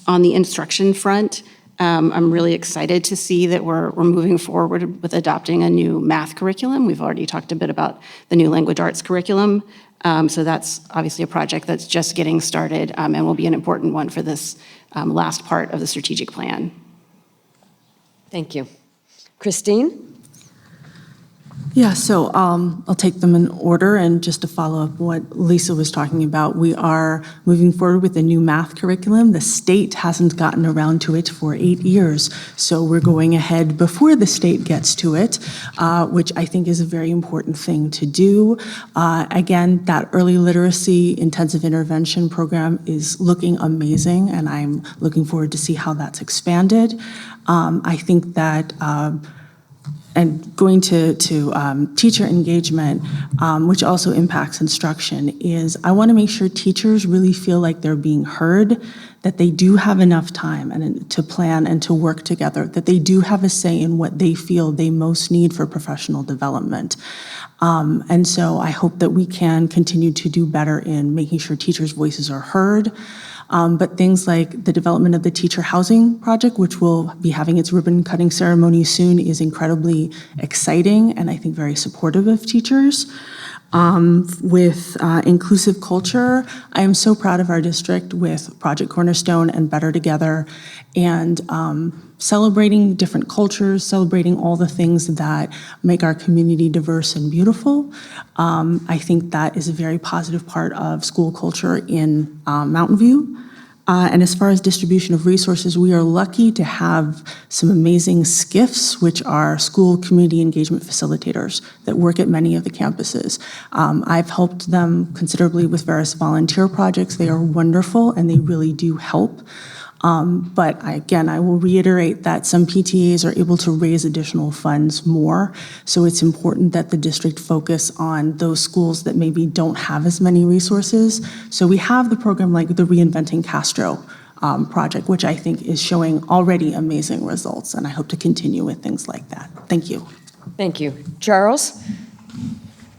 the instruction front, I'm really excited to see that we're moving forward with adopting a new math curriculum. We've already talked a bit about the new language arts curriculum. So that's obviously a project that's just getting started and will be an important one for this last part of the strategic plan. Thank you. Christine? Yeah, so I'll take them in order, and just to follow up what Lisa was talking about, we are moving forward with a new math curriculum. The state hasn't gotten around to it for 8 years, so we're going ahead before the state gets to it, which I think is a very important thing to do. Again, that early literacy intensive intervention program is looking amazing, and I'm looking forward to see how that's expanded. I think that and going to teacher engagement, which also impacts instruction, is I want to make sure teachers really feel like they're being heard, that they do have enough time to plan and to work together, that they do have a say in what they feel they most need for professional development. And so I hope that we can continue to do better in making sure teachers' voices are heard. But things like the development of the teacher housing project, which will be having its ribbon cutting ceremony soon, is incredibly exciting and I think very supportive of teachers. With inclusive culture, I am so proud of our district with Project Cornerstone and Better Together, and celebrating different cultures, celebrating all the things that make our community diverse and beautiful. I think that is a very positive part of school culture in Mountain View. And as far as distribution of resources, we are lucky to have some amazing SCIFs, which are school community engagement facilitators that work at many of the campuses. I've helped them considerably with various volunteer projects. They are wonderful and they really do help. But again, I will reiterate that some PTAs are able to raise additional funds more. So it's important that the district focus on those schools that maybe don't have as many resources. So we have the program like the Reinventing Castro project, which I think is showing already amazing results. And I hope to continue with things like that. Thank you. Thank you. Charles?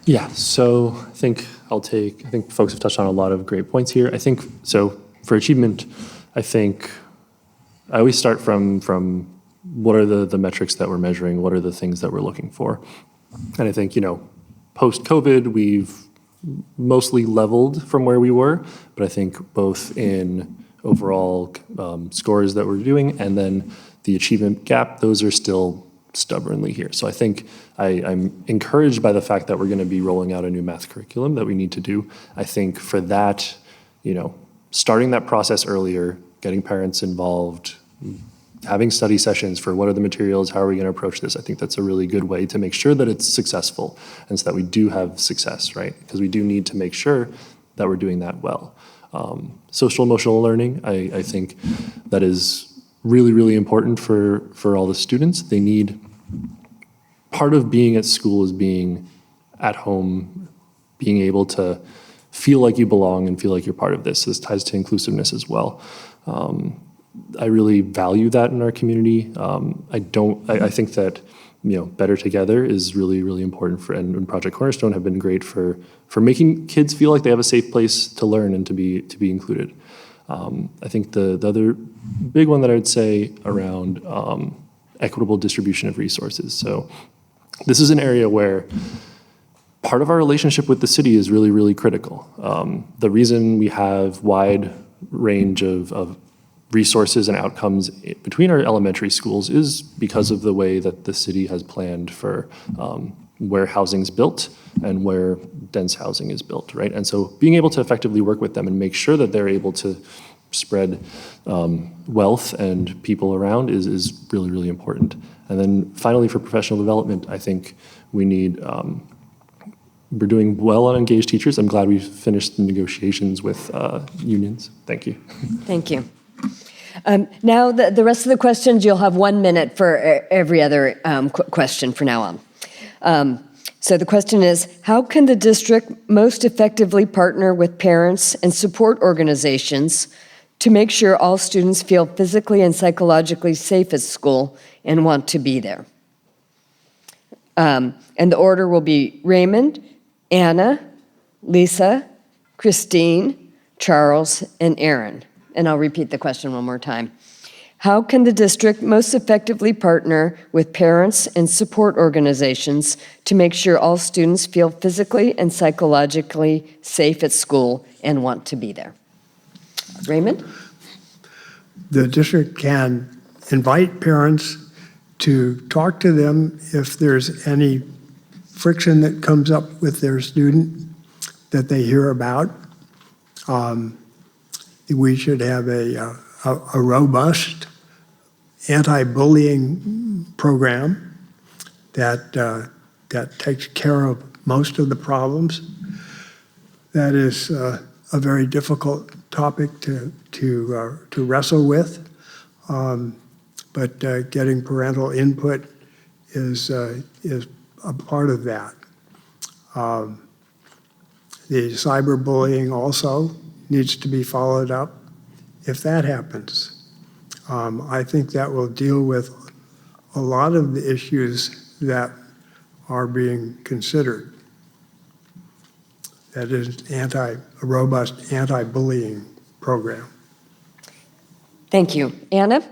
Yeah, so I think folks have touched on a lot of great points here. I think, so for achievement, I think I always start from what are the metrics that we're measuring, what are the things that we're looking for. And I think, post-COVID, we've mostly leveled from where we were, but I think both in overall scores that we're doing and then the achievement gap, those are still stubbornly here. So I think I'm encouraged by the fact that we're going to be rolling out a new math curriculum that we need to do. I think for that, starting that process earlier, getting parents involved, having study sessions for what are the materials, how are we going to approach this, I think that's a really good way to make sure that it's successful and so that we do have success, right? Because we do need to make sure that we're doing that well. Social emotional learning, I think that is really, really important for all the students. They need, part of being at school is being at home, being able to feel like you belong and feel like you're part of this. This ties to inclusiveness as well. I really value that in our community. I think that, Better Together is really, really important and Project Cornerstone have been great for making kids feel like they have a safe place to learn and to be included. I think the other big one that I would say around equitable distribution of resources. So this is an area where part of our relationship with the city is really, really critical. The reason we have wide range of resources and outcomes between our elementary schools is because of the way that the city has planned for where housing's built and where dense housing is built, right? And so being able to effectively work with them and make sure that they're able to spread wealth and people around is really, really important. And then finally, for professional development, I think we need, we're doing well on engaged teachers. I'm glad we've finished the negotiations with unions. Thank you. Thank you. Now, the rest of the questions, you'll have 1 minute for every other question from now on. So the question is, how can the district most effectively partner with parents and support organizations to make sure all students feel physically and psychologically safe at school and want to be there? And the order will be Raymond, Anna, Lisa, Christine, Charles, and Aaron. And I'll repeat the question one more time. How can the district most effectively partner with parents and support organizations to make sure all students feel physically and psychologically safe at school and want to be there? Raymond? The district can invite parents to talk to them if there's any friction that comes up with their student that they hear about. We should have a robust anti-bullying program that takes care of most of the problems. That is a very difficult topic to wrestle with, but getting parental input is a part of that. The cyberbullying also needs to be followed up if that happens. I think that will deal with a lot of the issues that are being considered. That is a robust anti-bullying program. Thank you. Anna?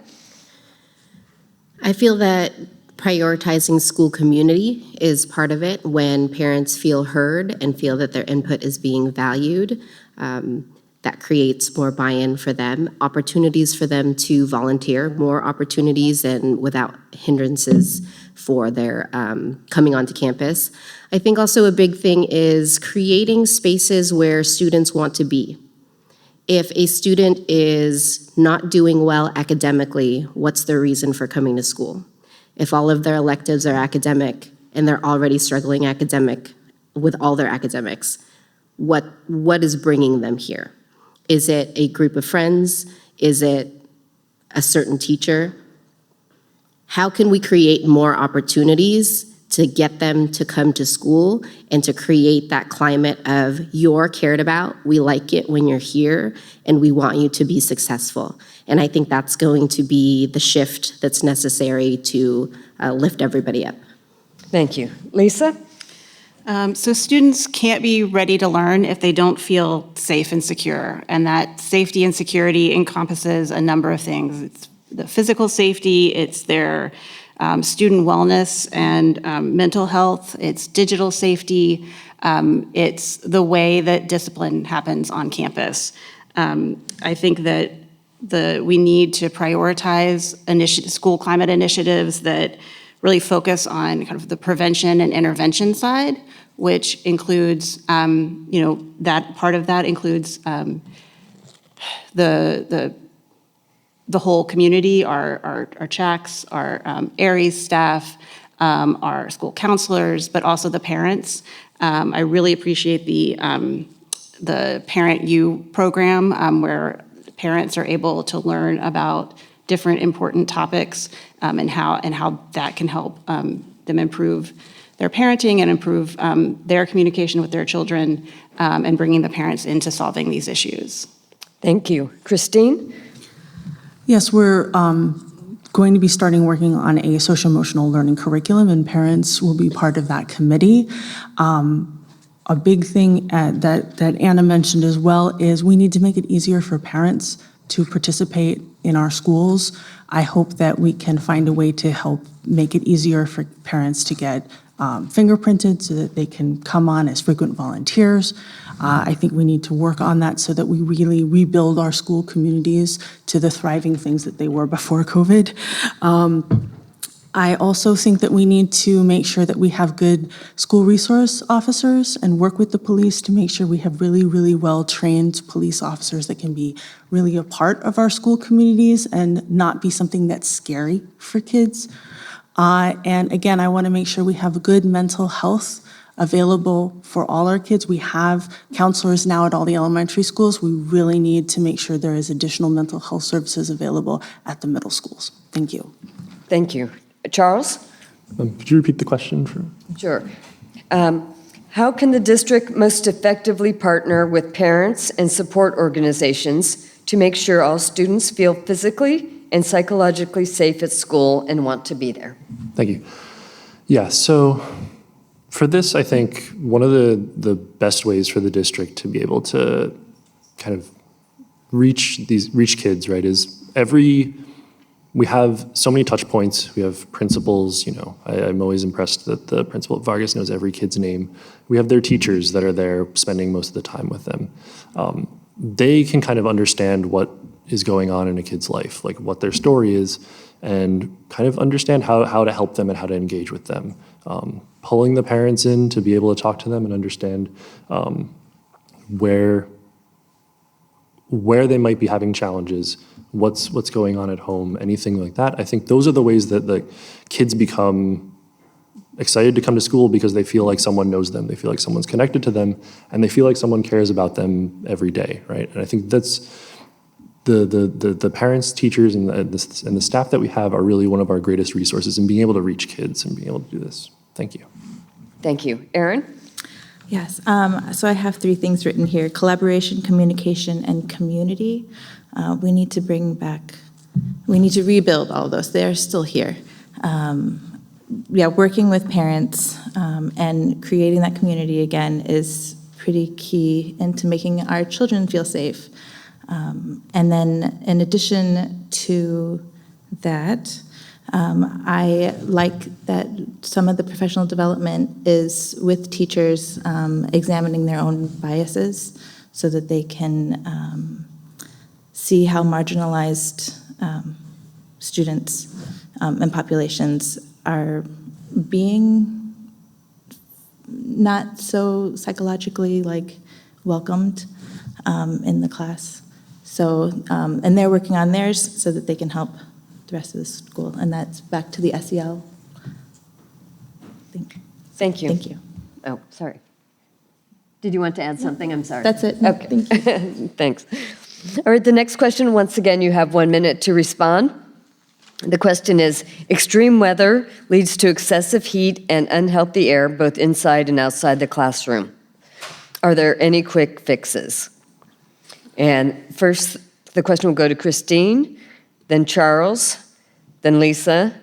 I feel that prioritizing school community is part of it. When parents feel heard and feel that their input is being valued, that creates more buy-in for them, opportunities for them to volunteer, more opportunities and without hindrances for their coming onto campus. I think also a big thing is creating spaces where students want to be. If a student is not doing well academically, what's their reason for coming to school? If all of their electives are academic and they're already struggling with all their academics, what is bringing them here? Is it a group of friends? Is it a certain teacher, how can we create more opportunities to get them to come to school and to create that climate of you're cared about, we like it when you're here, and we want you to be successful. And I think that's going to be the shift that's necessary to lift everybody up. Thank you. Lisa? So students can't be ready to learn if they don't feel safe and secure. And that safety and security encompasses a number of things. It's the physical safety, it's their student wellness and mental health, it's digital safety, it's the way that discipline happens on campus. I think that we need to prioritize school climate initiatives that really focus on kind of the prevention and intervention side, which includes, that part of that includes the whole community, our CHACs, our ARIES staff, our school counselors, but also the parents. I really appreciate the Parent U program where parents are able to learn about different important topics and how that can help them improve their parenting and improve their communication with their children and bringing the parents into solving these issues. Thank you. Christine? Yes, we're going to be starting working on a social-emotional learning curriculum, and parents will be part of that committee. A big thing that Anna mentioned as well is we need to make it easier for parents to participate in our schools. I hope that we can find a way to help make it easier for parents to get fingerprinted so that they can come on as frequent volunteers. I think we need to work on that so that we really rebuild our school communities to the thriving things that they were before COVID. I also think that we need to make sure that we have good school resource officers and work with the police to make sure we have really, really well-trained police officers that can be really a part of our school communities and not be something that's scary for kids. And again, I want to make sure we have good mental health available for all our kids. We have counselors now at all the elementary schools. We really need to make sure there is additional mental health services available at the middle schools. Thank you. Thank you. Charles? Could you repeat the question? Sure. How can the district most effectively partner with parents and support organizations to make sure all students feel physically and psychologically safe at school and want to be there? Thank you. Yeah, so for this, I think one of the best ways for the district to be able to kind of reach kids, right, is we have so many touch points. We have principals, I'm always impressed that the principal at Vargas knows every kid's name. We have their teachers that are there spending most of the time with them. They can kind of understand what is going on in a kid's life, like what their story is, and kind of understand how to help them and how to engage with them. Pulling the parents in to be able to talk to them and understand where they might be having challenges, what's going on at home, anything like that. I think those are the ways that the kids become excited to come to school because they feel like someone knows them, they feel like someone's connected to them, and they feel like someone cares about them every day, right? And I think that's the parents, teachers, and the staff that we have are really one of our greatest resources in being able to reach kids and being able to do this. Thank you. Thank you. Erin? Yes, so I have 3 things written here: collaboration, communication, and community. We need to rebuild all of those. They are still here. Working with parents and creating that community again is pretty key into making our children feel safe. And then in addition to that, I like that some of the professional development is with teachers examining their own biases so that they can see how marginalized students and populations are being not so psychologically welcomed in the class. So, and they're working on theirs so that they can help the rest of the school. And that's back to the SEL thing. Thank you. Thank you. Oh, sorry. Did you want to add something? I'm sorry. That's it. Okay. Thank you. Thanks. All right, the next question, once again, you have 1 minute to respond. The question is, extreme weather leads to excessive heat and unhealthy air, both inside and outside the classroom. Are there any quick fixes? And first, the question will go to Christine, then Charles, then Lisa,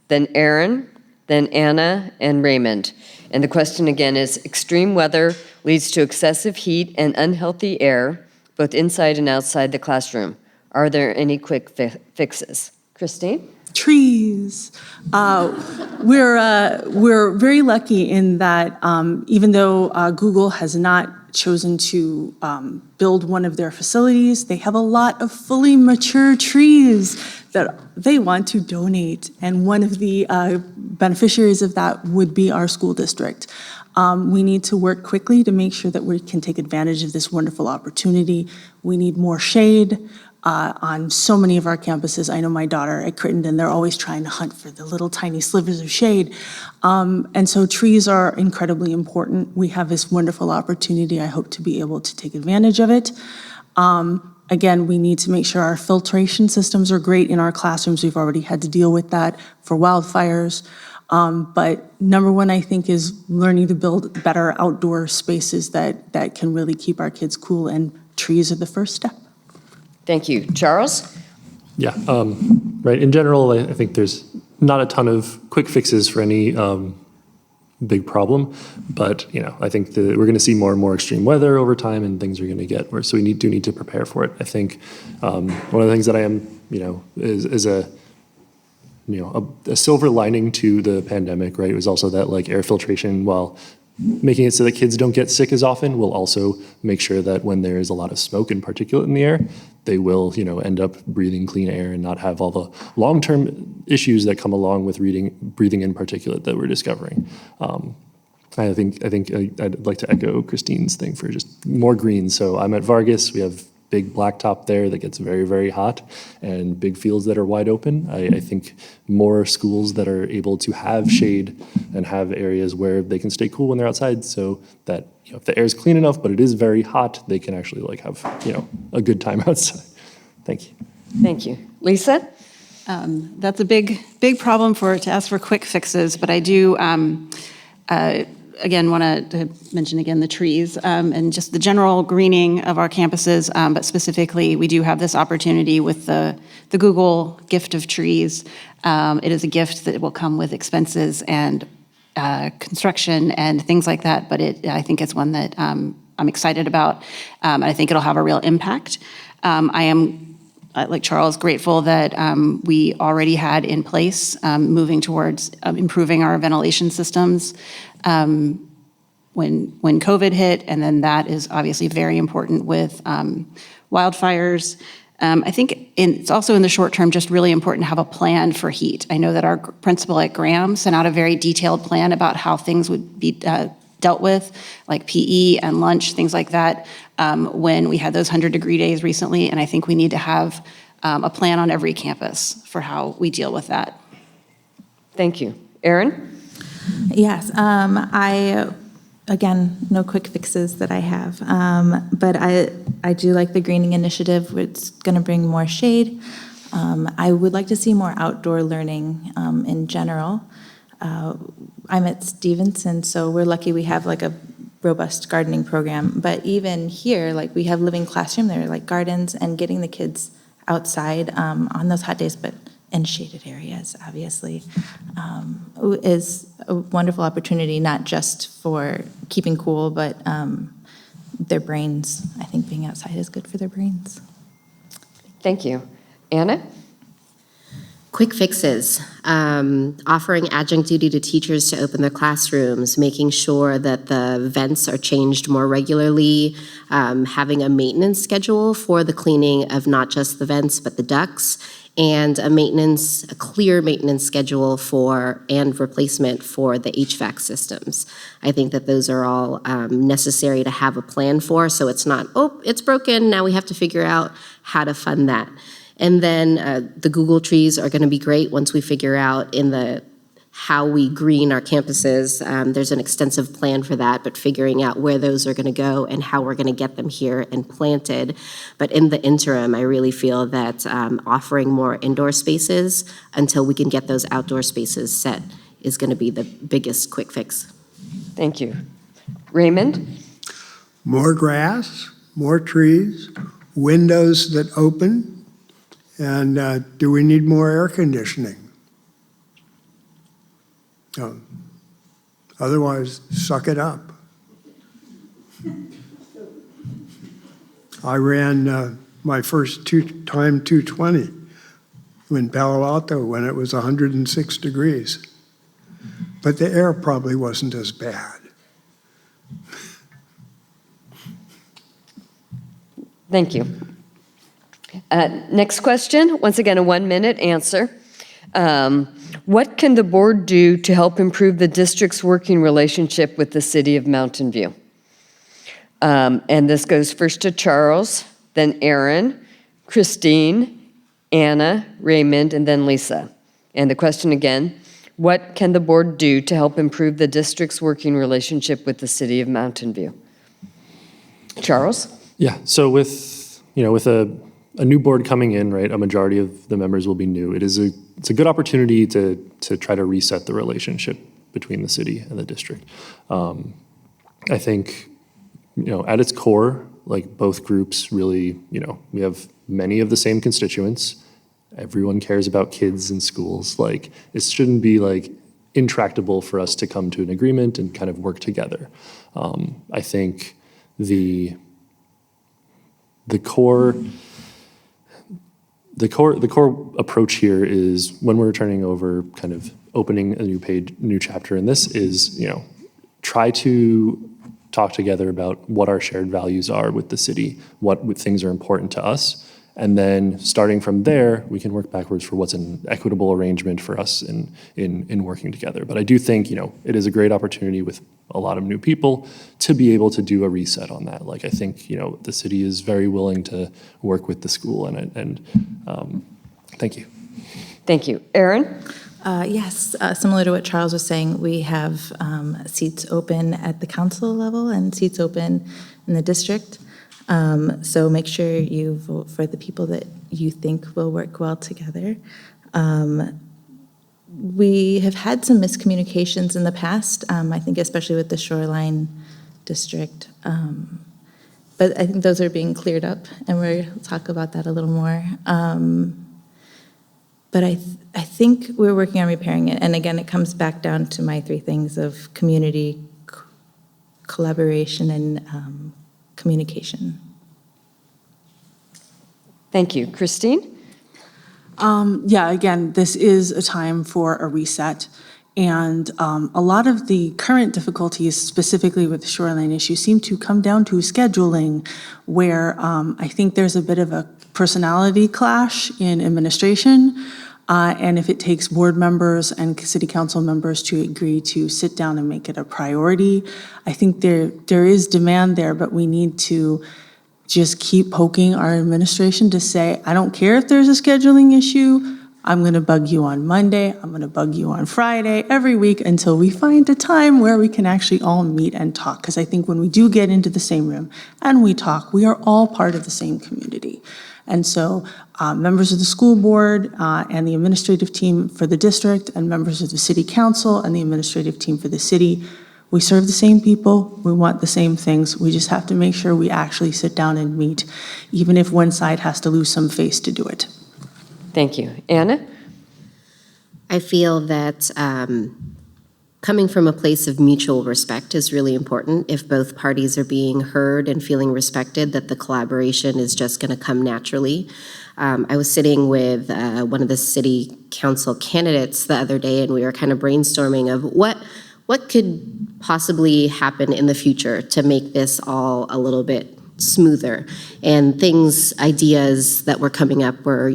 then Aaron, then Anna, and Raymond. And the question again is, extreme weather leads to excessive heat and unhealthy air, both inside and outside the classroom. Are there any quick fixes? Christine? Trees. We're very lucky in that even though Google has not chosen to build one of their facilities, they have a lot of fully mature trees that they want to donate. And one of the beneficiaries of that would be our school district. We need to work quickly to make sure that we can take advantage of this wonderful opportunity. We need more shade on so many of our campuses. I know my daughter at Crittenden, they're always trying to hunt for the little tiny slivers of shade. And so trees are incredibly important. We have this wonderful opportunity. I hope to be able to take advantage of it. Again, we need to make sure our filtration systems are great in our classrooms. We've already had to deal with that for wildfires. But number one, I think, is learning to build better outdoor spaces that can really keep our kids cool, and trees are the first step. Thank you. Charles? Yeah, right. In general, I think there's not a ton of quick fixes for any big problem, but I think we're going to see more and more extreme weather over time, and things are going to get worse. So we do need to prepare for it. I think one of the things that I am, is a silver lining to the pandemic, right, was also that air filtration, while making it so that kids don't get sick as often, will also make sure that when there is a lot of smoke and particulate in the air, they will, end up breathing clean air and not have all the long-term issues that come along with breathing in particulate that we're discovering. I think I'd like to echo Christine's thing for just more green. So I'm at Vargas. We have big blacktop there that gets very, very hot, and big fields that are wide open. I think more schools that are able to have shade and have areas where they can stay cool when they're outside, so that if the air is clean enough but it is very hot, they can actually have a good time outside. Thank you. Thank you. Lisa? That's a big problem to ask for quick fixes, but I do again want to mention again the trees and just the general greening of our campuses, but specifically we do have this opportunity with the Google gift of trees. It is a gift that will come with expenses and construction and things like that, but I think it's one that I'm excited about, and I think it'll have a real impact. I am, like Charles, grateful that we already had in place moving towards improving our ventilation systems when COVID hit, and then that is obviously very important with wildfires. I think it's also in the short term just really important to have a plan for heat. I know that our principal at Graham sent out a very detailed plan about how things would be dealt with, like PE and lunch, things like that, when we had those 100-degree days recently, and I think we need to have a plan on every campus for how we deal with that. Thank you. Erin? Yes, again, no quick fixes that I have, but I do like the greening initiative. It's going to bring more shade. I would like to see more outdoor learning in general. I'm at Stevenson, so we're lucky we have a robust gardening program, but even here, we have living classroom, there are gardens, and getting the kids outside on those hot days, but in shaded areas, obviously, is a wonderful opportunity, not just for keeping cool, but their brains. I think being outside is good for their brains. Thank you. Anna? Quick fixes, offering adjunct duty to teachers to open their classrooms, making sure that the vents are changed more regularly, having a maintenance schedule for the cleaning of not just the vents, but the ducts, and a clear maintenance schedule and replacement for the HVAC systems. I think that those are all necessary to have a plan for, so it's not, it's broken, now we have to figure out how to fund that. And then the Google trees are going to be great once we figure out in the how we green our campuses. There's an extensive plan for that, but figuring out where those are going to go and how we're going to get them here and planted. But in the interim, I really feel that offering more indoor spaces until we can get those outdoor spaces set is going to be the biggest quick fix. Thank you. Raymond? More grass, more trees, windows that open, and do we need more air conditioning? Otherwise, suck it up. I ran my first time 220 in Palo Alto when it was 106 degrees. But the air probably wasn't as bad. Thank you. Next question, once again, a 1-minute answer. What can the board do to help improve the district's working relationship with the city of Mountain View? And this goes first to Charles, then Aaron, Christine, Anna, Raymond, and then Lisa. And the question again, what can the board do to help improve the district's working relationship with the city of Mountain View? Charles? Yeah, so with a new board coming in, right, a majority of the members will be new. It's a good opportunity to try to reset the relationship between the city and the district. I think, at its core, like both groups really, we have many of the same constituents. Everyone cares about kids in schools. Like, it shouldn't be like intractable for us to come to an agreement and kind of work together. I think the core approach here is when we're turning over, kind of opening a new chapter in this is, try to talk together about what our shared values are with the city, what things are important to us, and then starting from there, we can work backwards for what's an equitable arrangement for us in working together. But I do think, it is a great opportunity with a lot of new people to be able to do a reset on that. Like, I think, the city is very willing to work with the school and thank you. Thank you. Aaron? Yes, similar to what Charles was saying, we have seats open at the council level and seats open in the district. So make sure you vote for the people that you think will work well together. We have had some miscommunications in the past, I think especially with the Shoreline District. But I think those are being cleared up, and we'll talk about that a little more. But I think we're working on repairing it. And again, it comes back down to my 3 things of community, collaboration, and communication. Thank you. Christine? Yeah, again, this is a time for a reset. And a lot of the current difficulties, specifically with the shoreline issue, seem to come down to scheduling, where I think there's a bit of a personality clash in administration. And if it takes board members and city council members to agree to sit down and make it a priority, I think there is demand there, but we need to just keep poking our administration to say, I don't care if there's a scheduling issue, I'm going to bug you on Monday, I'm going to bug you on Friday, every week until we find a time where we can actually all meet and talk. Because I think when we do get into the same room and we talk, we are all part of the same community. And so members of the school board and the administrative team for the district and members of the city council and the administrative team for the city, we serve the same people, we want the same things, we just have to make sure we actually sit down and meet, even if one side has to lose some face to do it. Thank you. Anna? I feel that coming from a place of mutual respect is really important. If both parties are being heard and feeling respected, that the collaboration is just going to come naturally. I was sitting with one of the city council candidates the other day, and we were kind of brainstorming of what could possibly happen in the future to make this all a little bit smoother. And ideas that were coming up were,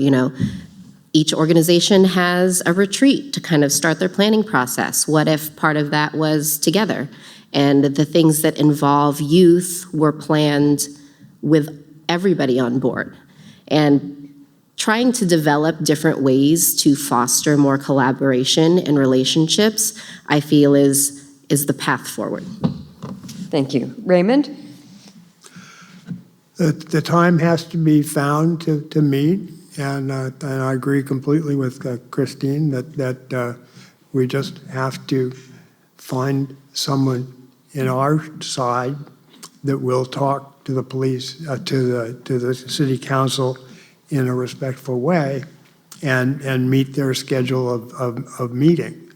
each organization has a retreat to kind of start their planning process. What if part of that was together? And the things that involve youth were planned with everybody on board. And trying to develop different ways to foster more collaboration and relationships, I feel is the path forward. Thank you. Raymond? The time has to be found to meet, and I agree completely with Christine that we just have to find someone in our side that will talk to the police, to the city council in a respectful way, and meet their schedule of meeting.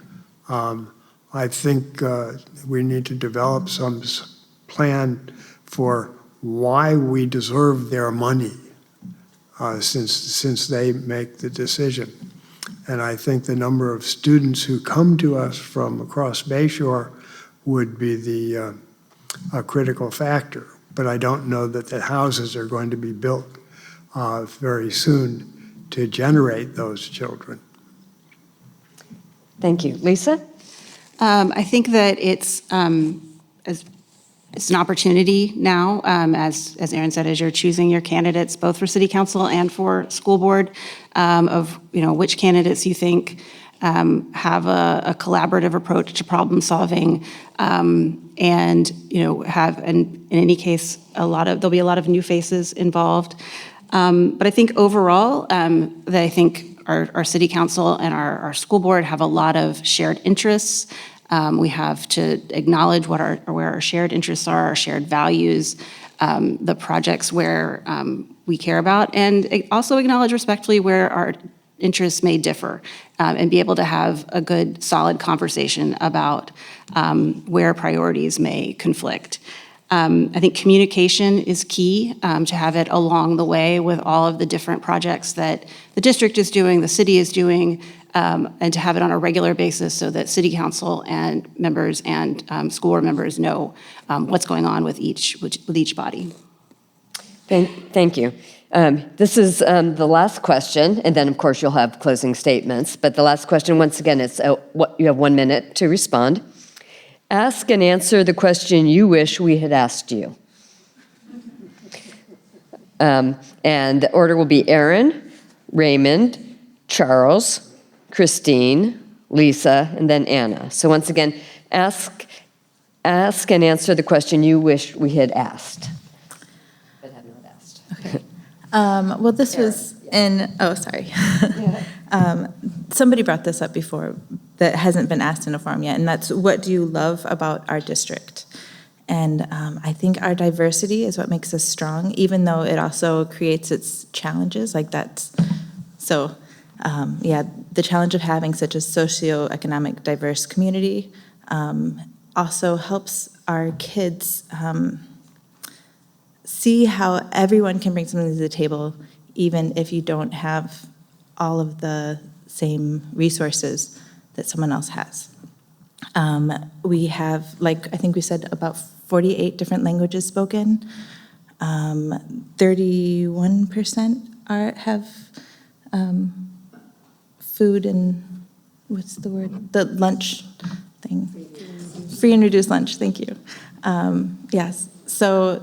I think we need to develop some plan for why we deserve their money, since they make the decision. And I think the number of students who come to us from across Bayshore would be a critical factor. But I don't know that the houses are going to be built very soon to generate those children. Thank you. Lisa? I think that it's an opportunity now, as Aaron said, as you're choosing your candidates, both for city council and for school board, of which candidates you think have a collaborative approach to problem solving, and have, and in any case, there'll be a lot of new faces involved. But I think overall, that I think our city council and our school board have a lot of shared interests. We have to acknowledge where our shared interests are, our shared values, the projects where we care about, and also acknowledge respectfully where our interests may differ, and be able to have a good, solid conversation about where priorities may conflict. I think communication is key, to have it along the way with all of the different projects that the district is doing, the city is doing, and to have it on a regular basis so that city council and members and school board members know what's going on with each body. Thank you. This is the last question, and then, of course, you'll have closing statements. But the last question, once again, is you have 1 minute to respond. Ask and answer the question you wish we had asked you. And the order will be Aaron, Raymond, Charles, Christine, Lisa, and then Anna. So once again, ask and answer the question you wish we had asked, but have not asked. Okay. Well, this was sorry. Somebody brought this up before that hasn't been asked in a forum yet, and that's, what do you love about our district? And I think our diversity is what makes us strong, even though it also creates its challenges. The challenge of having such a socioeconomic diverse community also helps our kids see how everyone can bring something to the table, even if you don't have all of the same resources that someone else has. We have, I think we said, about 48 different languages spoken. 31% have food and, what's the word? The lunch thing. Free and reduced lunch, thank you. Yes, so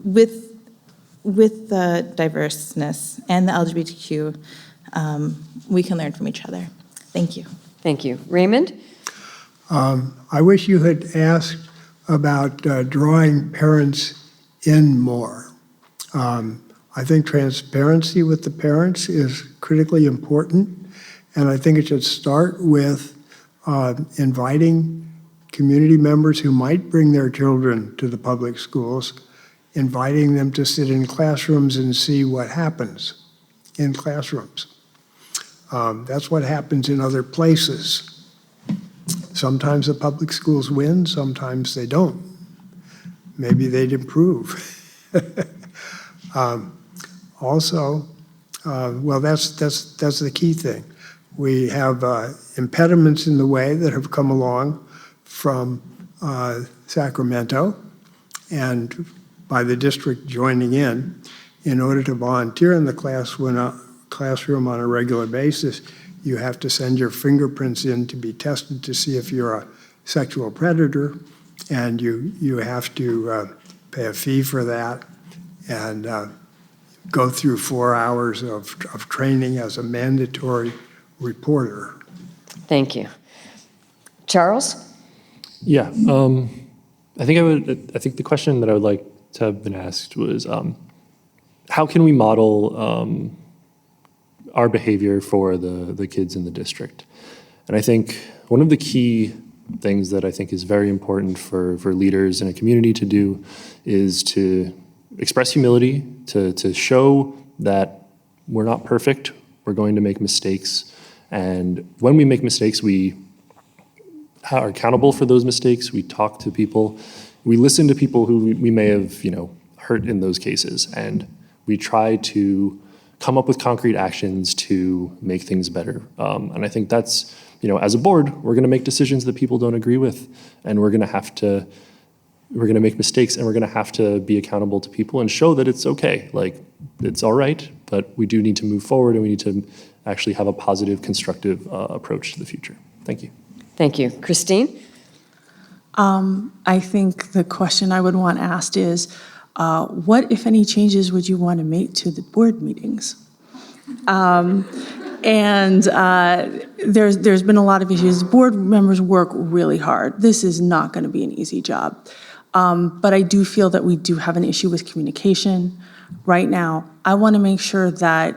with the diverseness and the LGBTQ, we can learn from each other. Thank you. Thank you. Raymond? I wish you had asked about drawing parents in more. I think transparency with the parents is critically important, and I think it should start with inviting community members who might bring their children to the public schools, inviting them to sit in classrooms and see what happens in classrooms. That's what happens in other places. Sometimes the public schools win, sometimes they don't. Maybe they'd improve. Also, that's the key thing. We have impediments in the way that have come along from Sacramento and by the district joining in order to volunteer in the classroom on a regular basis. You have to send your fingerprints in to be tested to see if you're a sexual predator, and you have to pay a fee for that. And go through 4 hours of training as a mandatory reporter. Thank you. Charles? Yeah, I think the question that I would like to have been asked was, how can we model our behavior for the kids in the district? And I think one of the key things that I think is very important for leaders in a community to do is to express humility, to show that we're not perfect, we're going to make mistakes, and when we make mistakes, we are accountable for those mistakes, we talk to people, we listen to people who we may have, hurt in those cases, and we try to come up with concrete actions to make things better. And I think that's, as a board, we're gonna make decisions that people don't agree with, and we're gonna make mistakes, and we're gonna have to be accountable to people and show that it's okay. Like, it's all right, but we do need to move forward, and we need to actually have a positive, constructive approach to the future. Thank you. Thank you. Christine? I think the question I would want asked is, what, if any, changes would you want to make to the board meetings? There's been a lot of issues. Board members work really hard. This is not going to be an easy job. But I do feel that we do have an issue with communication. Right now, I want to make sure that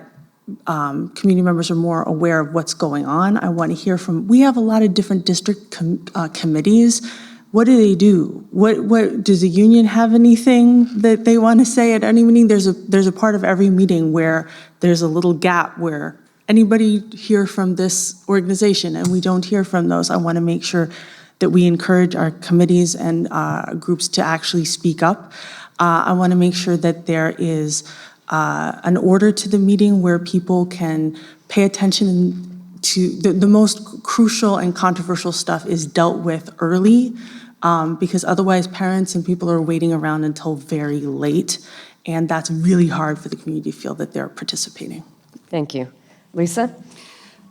community members are more aware of what's going on. I want to hear from, we have a lot of different district committees. What do they do? What does the union have anything that they want to say at any meeting? There's a part of every meeting where there's a little gap where anybody hear from this organization and we don't hear from those. I want to make sure that we encourage our committees and groups to actually speak up. I want to make sure that there is an order to the meeting where people can pay attention to the most crucial and controversial stuff is dealt with early, because otherwise parents and people are waiting around until very late, and that's really hard for the community to feel that they're participating. Thank you. Lisa?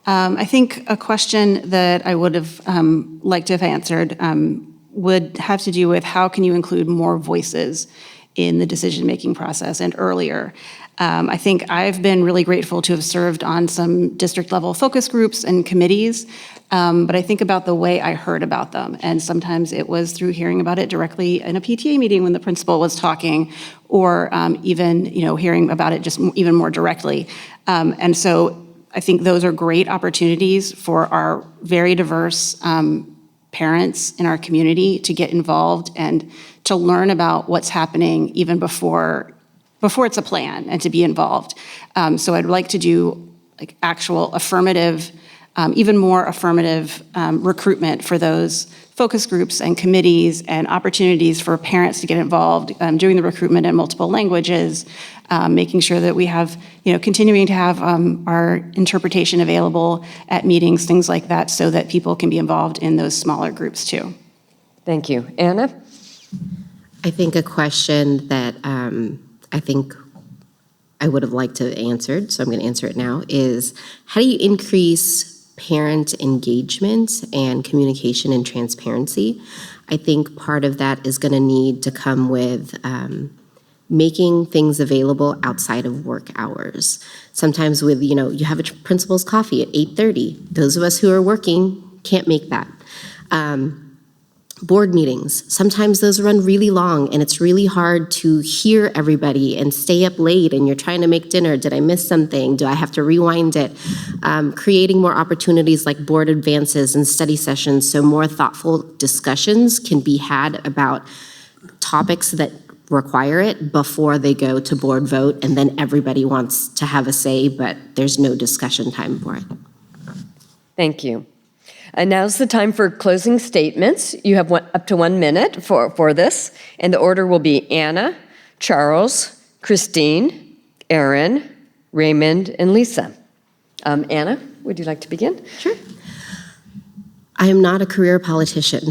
I think a question that I would have liked to have answered would have to do with how can you include more voices in the decision-making process and earlier. I think I've been really grateful to have served on some district-level focus groups and committees, but I think about the way I heard about them, and sometimes it was through hearing about it directly in a PTA meeting when the principal was talking, or even hearing about it just even more directly. And so I think those are great opportunities for our very diverse parents in our community to get involved and to learn about what's happening even before it's a plan, and to be involved. So I'd like to do actual affirmative, even more affirmative recruitment for those focus groups and committees, and opportunities for parents to get involved, doing the recruitment in multiple languages, making sure that we have, continuing to have our interpretation available at meetings, things like that, so that people can be involved in those smaller groups too. Thank you. Anna? I think a question that I think I would have liked to have answered, so I'm going to answer it now, is how do you increase parent engagement and communication and transparency? I think part of that is going to need to come with making things available outside of work hours. Sometimes with, you have a principal's coffee at 8:30. Those of us who are working can't make that. Board meetings, sometimes those run really long, and it's really hard to hear everybody and stay up late, and you're trying to make dinner. Did I miss something? Do I have to rewind it? Creating more opportunities like board advances and study sessions, so more thoughtful discussions can be had about topics that require it before they go to board vote, and then everybody wants to have a say, but there's no discussion time for it. Thank you. And now's the time for closing statements. You have up to 1 minute for this, and the order will be Anna, Charles, Christine, Aaron, Raymond, and Lisa. Anna, would you like to begin? Sure. I am not a career politician.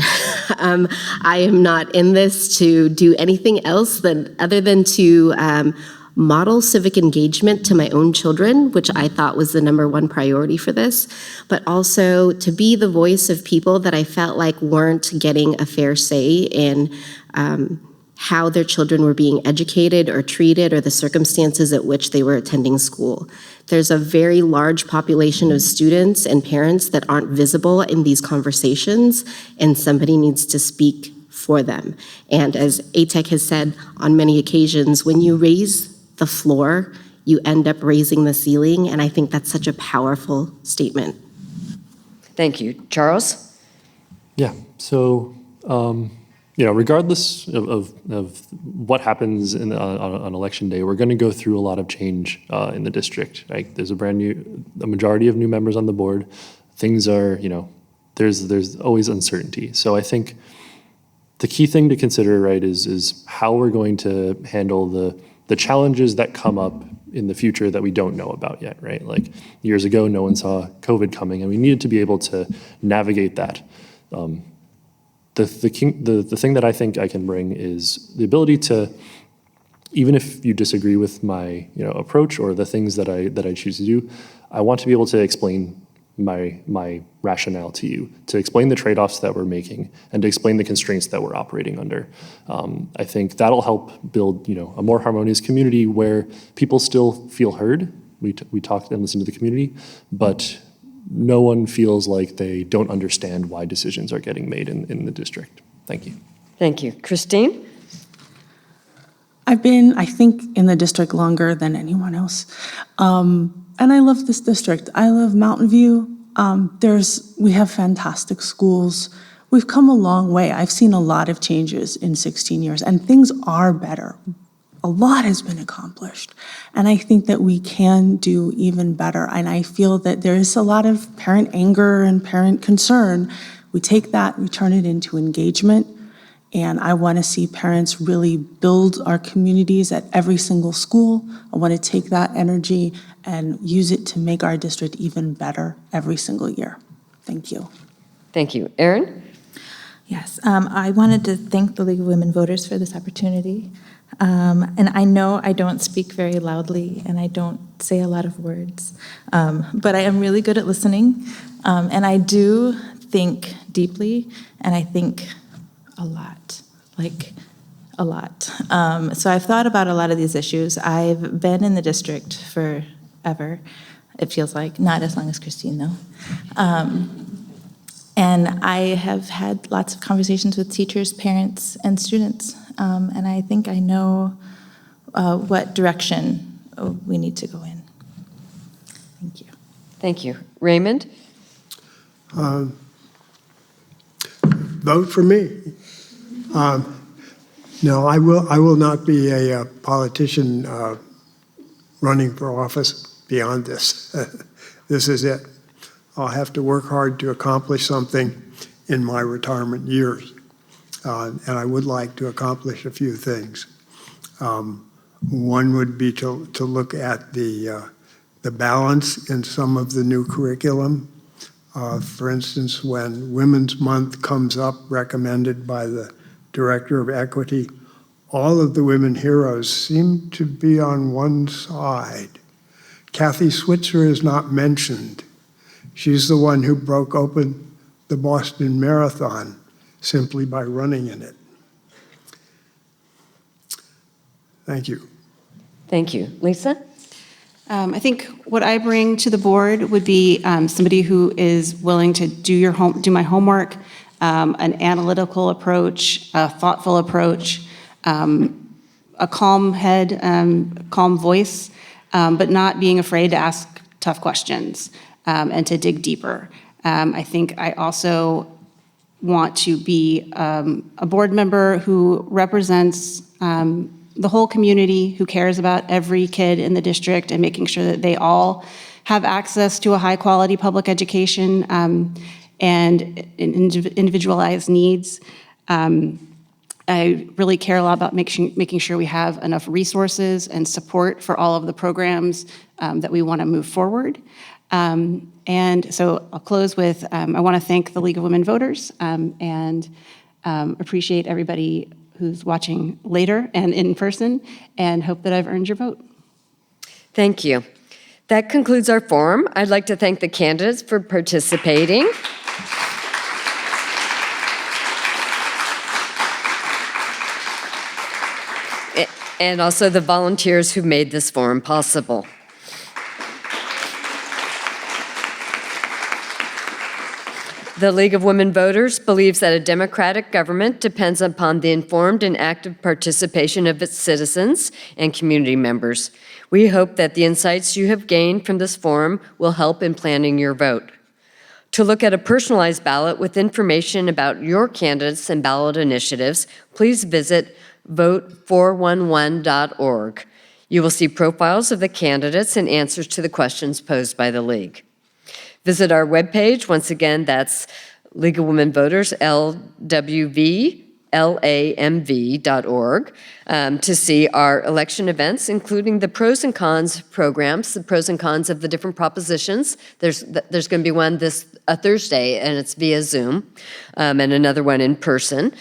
I am not in this to do anything else other than to model civic engagement to my own children, which I thought was the #1 priority for this, but also to be the voice of people that I felt like weren't getting a fair say in how their children were being educated or treated or the circumstances at which they were attending school. There's a very large population of students and parents that aren't visible in these conversations, and somebody needs to speak for them. And as ATEC has said on many occasions, when you raise the floor, you end up raising the ceiling, and I think that's such a powerful statement. Thank you. Charles? Yeah, so, regardless of what happens on election day, we're going to go through a lot of change in the district. Right? There's a majority of new members on the board. Things are, there's always uncertainty. So I think the key thing to consider, right, is how we're going to handle the challenges that come up in the future that we don't know about yet, right? Like years ago, no one saw COVID coming, and we needed to be able to navigate that. The thing that I think I can bring is the ability to, even if you disagree with my approach or the things that I choose to do, I want to be able to explain my rationale to you, to explain the trade-offs that we're making, and to explain the constraints that we're operating under. I think that'll help build a more harmonious community where people still feel heard. We talk and listen to the community, but no one feels like they don't understand why decisions are getting made in the district. Thank you. Thank you. Christine? I've been, I think, in the district longer than anyone else. And I love this district. I love Mountain View. We have fantastic schools. We've come a long way. I've seen a lot of changes in 16 years, and things are better. A lot has been accomplished. And I think that we can do even better. And I feel that there is a lot of parent anger and parent concern. We take that, we turn it into engagement. And I want to see parents really build our communities at every single school. I want to take that energy and use it to make our district even better every single year. Thank you. Thank you. Erin? Yes, I wanted to thank the League of Women Voters for this opportunity. And I know I don't speak very loudly and I don't say a lot of words, but I am really good at listening. And I do think deeply, and I think a lot, like a lot. So I've thought about a lot of these issues. I've been in the district forever, it feels like, not as long as Christine though. And I have had lots of conversations with teachers, parents, and students. And I think I know what direction we need to go in. Thank you. Thank you. Raymond? Vote for me. No, I will not be a politician running for office beyond this. This is it. I'll have to work hard to accomplish something in my retirement years. And I would like to accomplish a few things. One would be to look at the balance in some of the new curriculum. For instance, when Women's Month comes up, recommended by the Director of Equity, all of the women heroes seem to be on one side. Kathy Switzer is not mentioned. She's the one who broke open the Boston Marathon simply by running in it. Thank you. Thank you. Lisa? I think what I bring to the board would be somebody who is willing to do my homework, an analytical approach, a thoughtful approach, a calm head, calm voice, but not being afraid to ask tough questions and to dig deeper. I think I also want to be a board member who represents the whole community, who cares about every kid in the district and making sure that they all have access to a high-quality public education and individualized needs. I really care a lot about making sure we have enough resources and support for all of the programs that we want to move forward. And so I'll close with, I want to thank the League of Women Voters and appreciate everybody who's watching later and in person, and hope that I've earned your vote. Thank you. That concludes our forum. I'd like to thank the candidates for participating. and also the volunteers who made this forum possible. The League of Women Voters believes that a democratic government depends upon the informed and active participation of its citizens and community members. We hope that the insights you have gained from this forum will help in planning your vote. To look at a personalized ballot with information about your candidates and ballot initiatives, please visit vote411.org. You will see profiles of the candidates and answers to the questions posed by the League. Visit our webpage. Once again, that's League of Women Voters, LWVLAMV.org, to see our election events, including the pros and cons programs, the pros and cons of the different propositions. There's going to be one this Thursday, and it's via Zoom, and another one in person.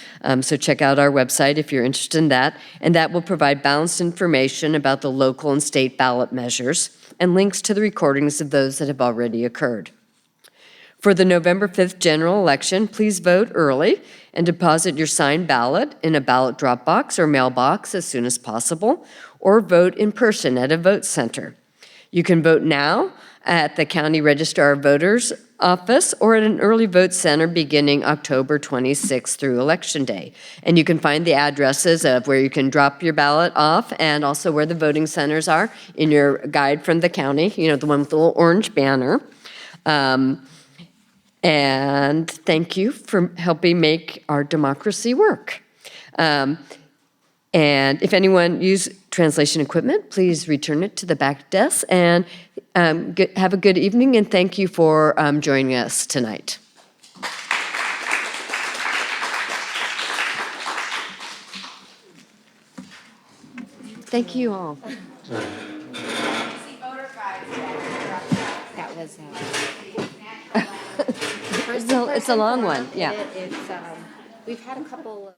So check out our website if you're interested in that. And that will provide balanced information about the local and state ballot measures and links to the recordings of those that have already occurred. For the November 5th general election, please vote early and deposit your signed ballot in a ballot drop box or mailbox as soon as possible, or vote in person at a vote center. You can vote now at the County Registrar of Voters office or at an early vote center beginning October 26th through Election Day. And you can find the addresses of where you can drop your ballot off and also where the voting centers are in your guide from the county, you know, the one with the little orange banner. And thank you for helping make our democracy work. And if anyone used translation equipment, please return it to the back desk, and have a good evening, and thank you for joining us tonight. Thank you all. That was. It's a long one, yeah. We've had a couple.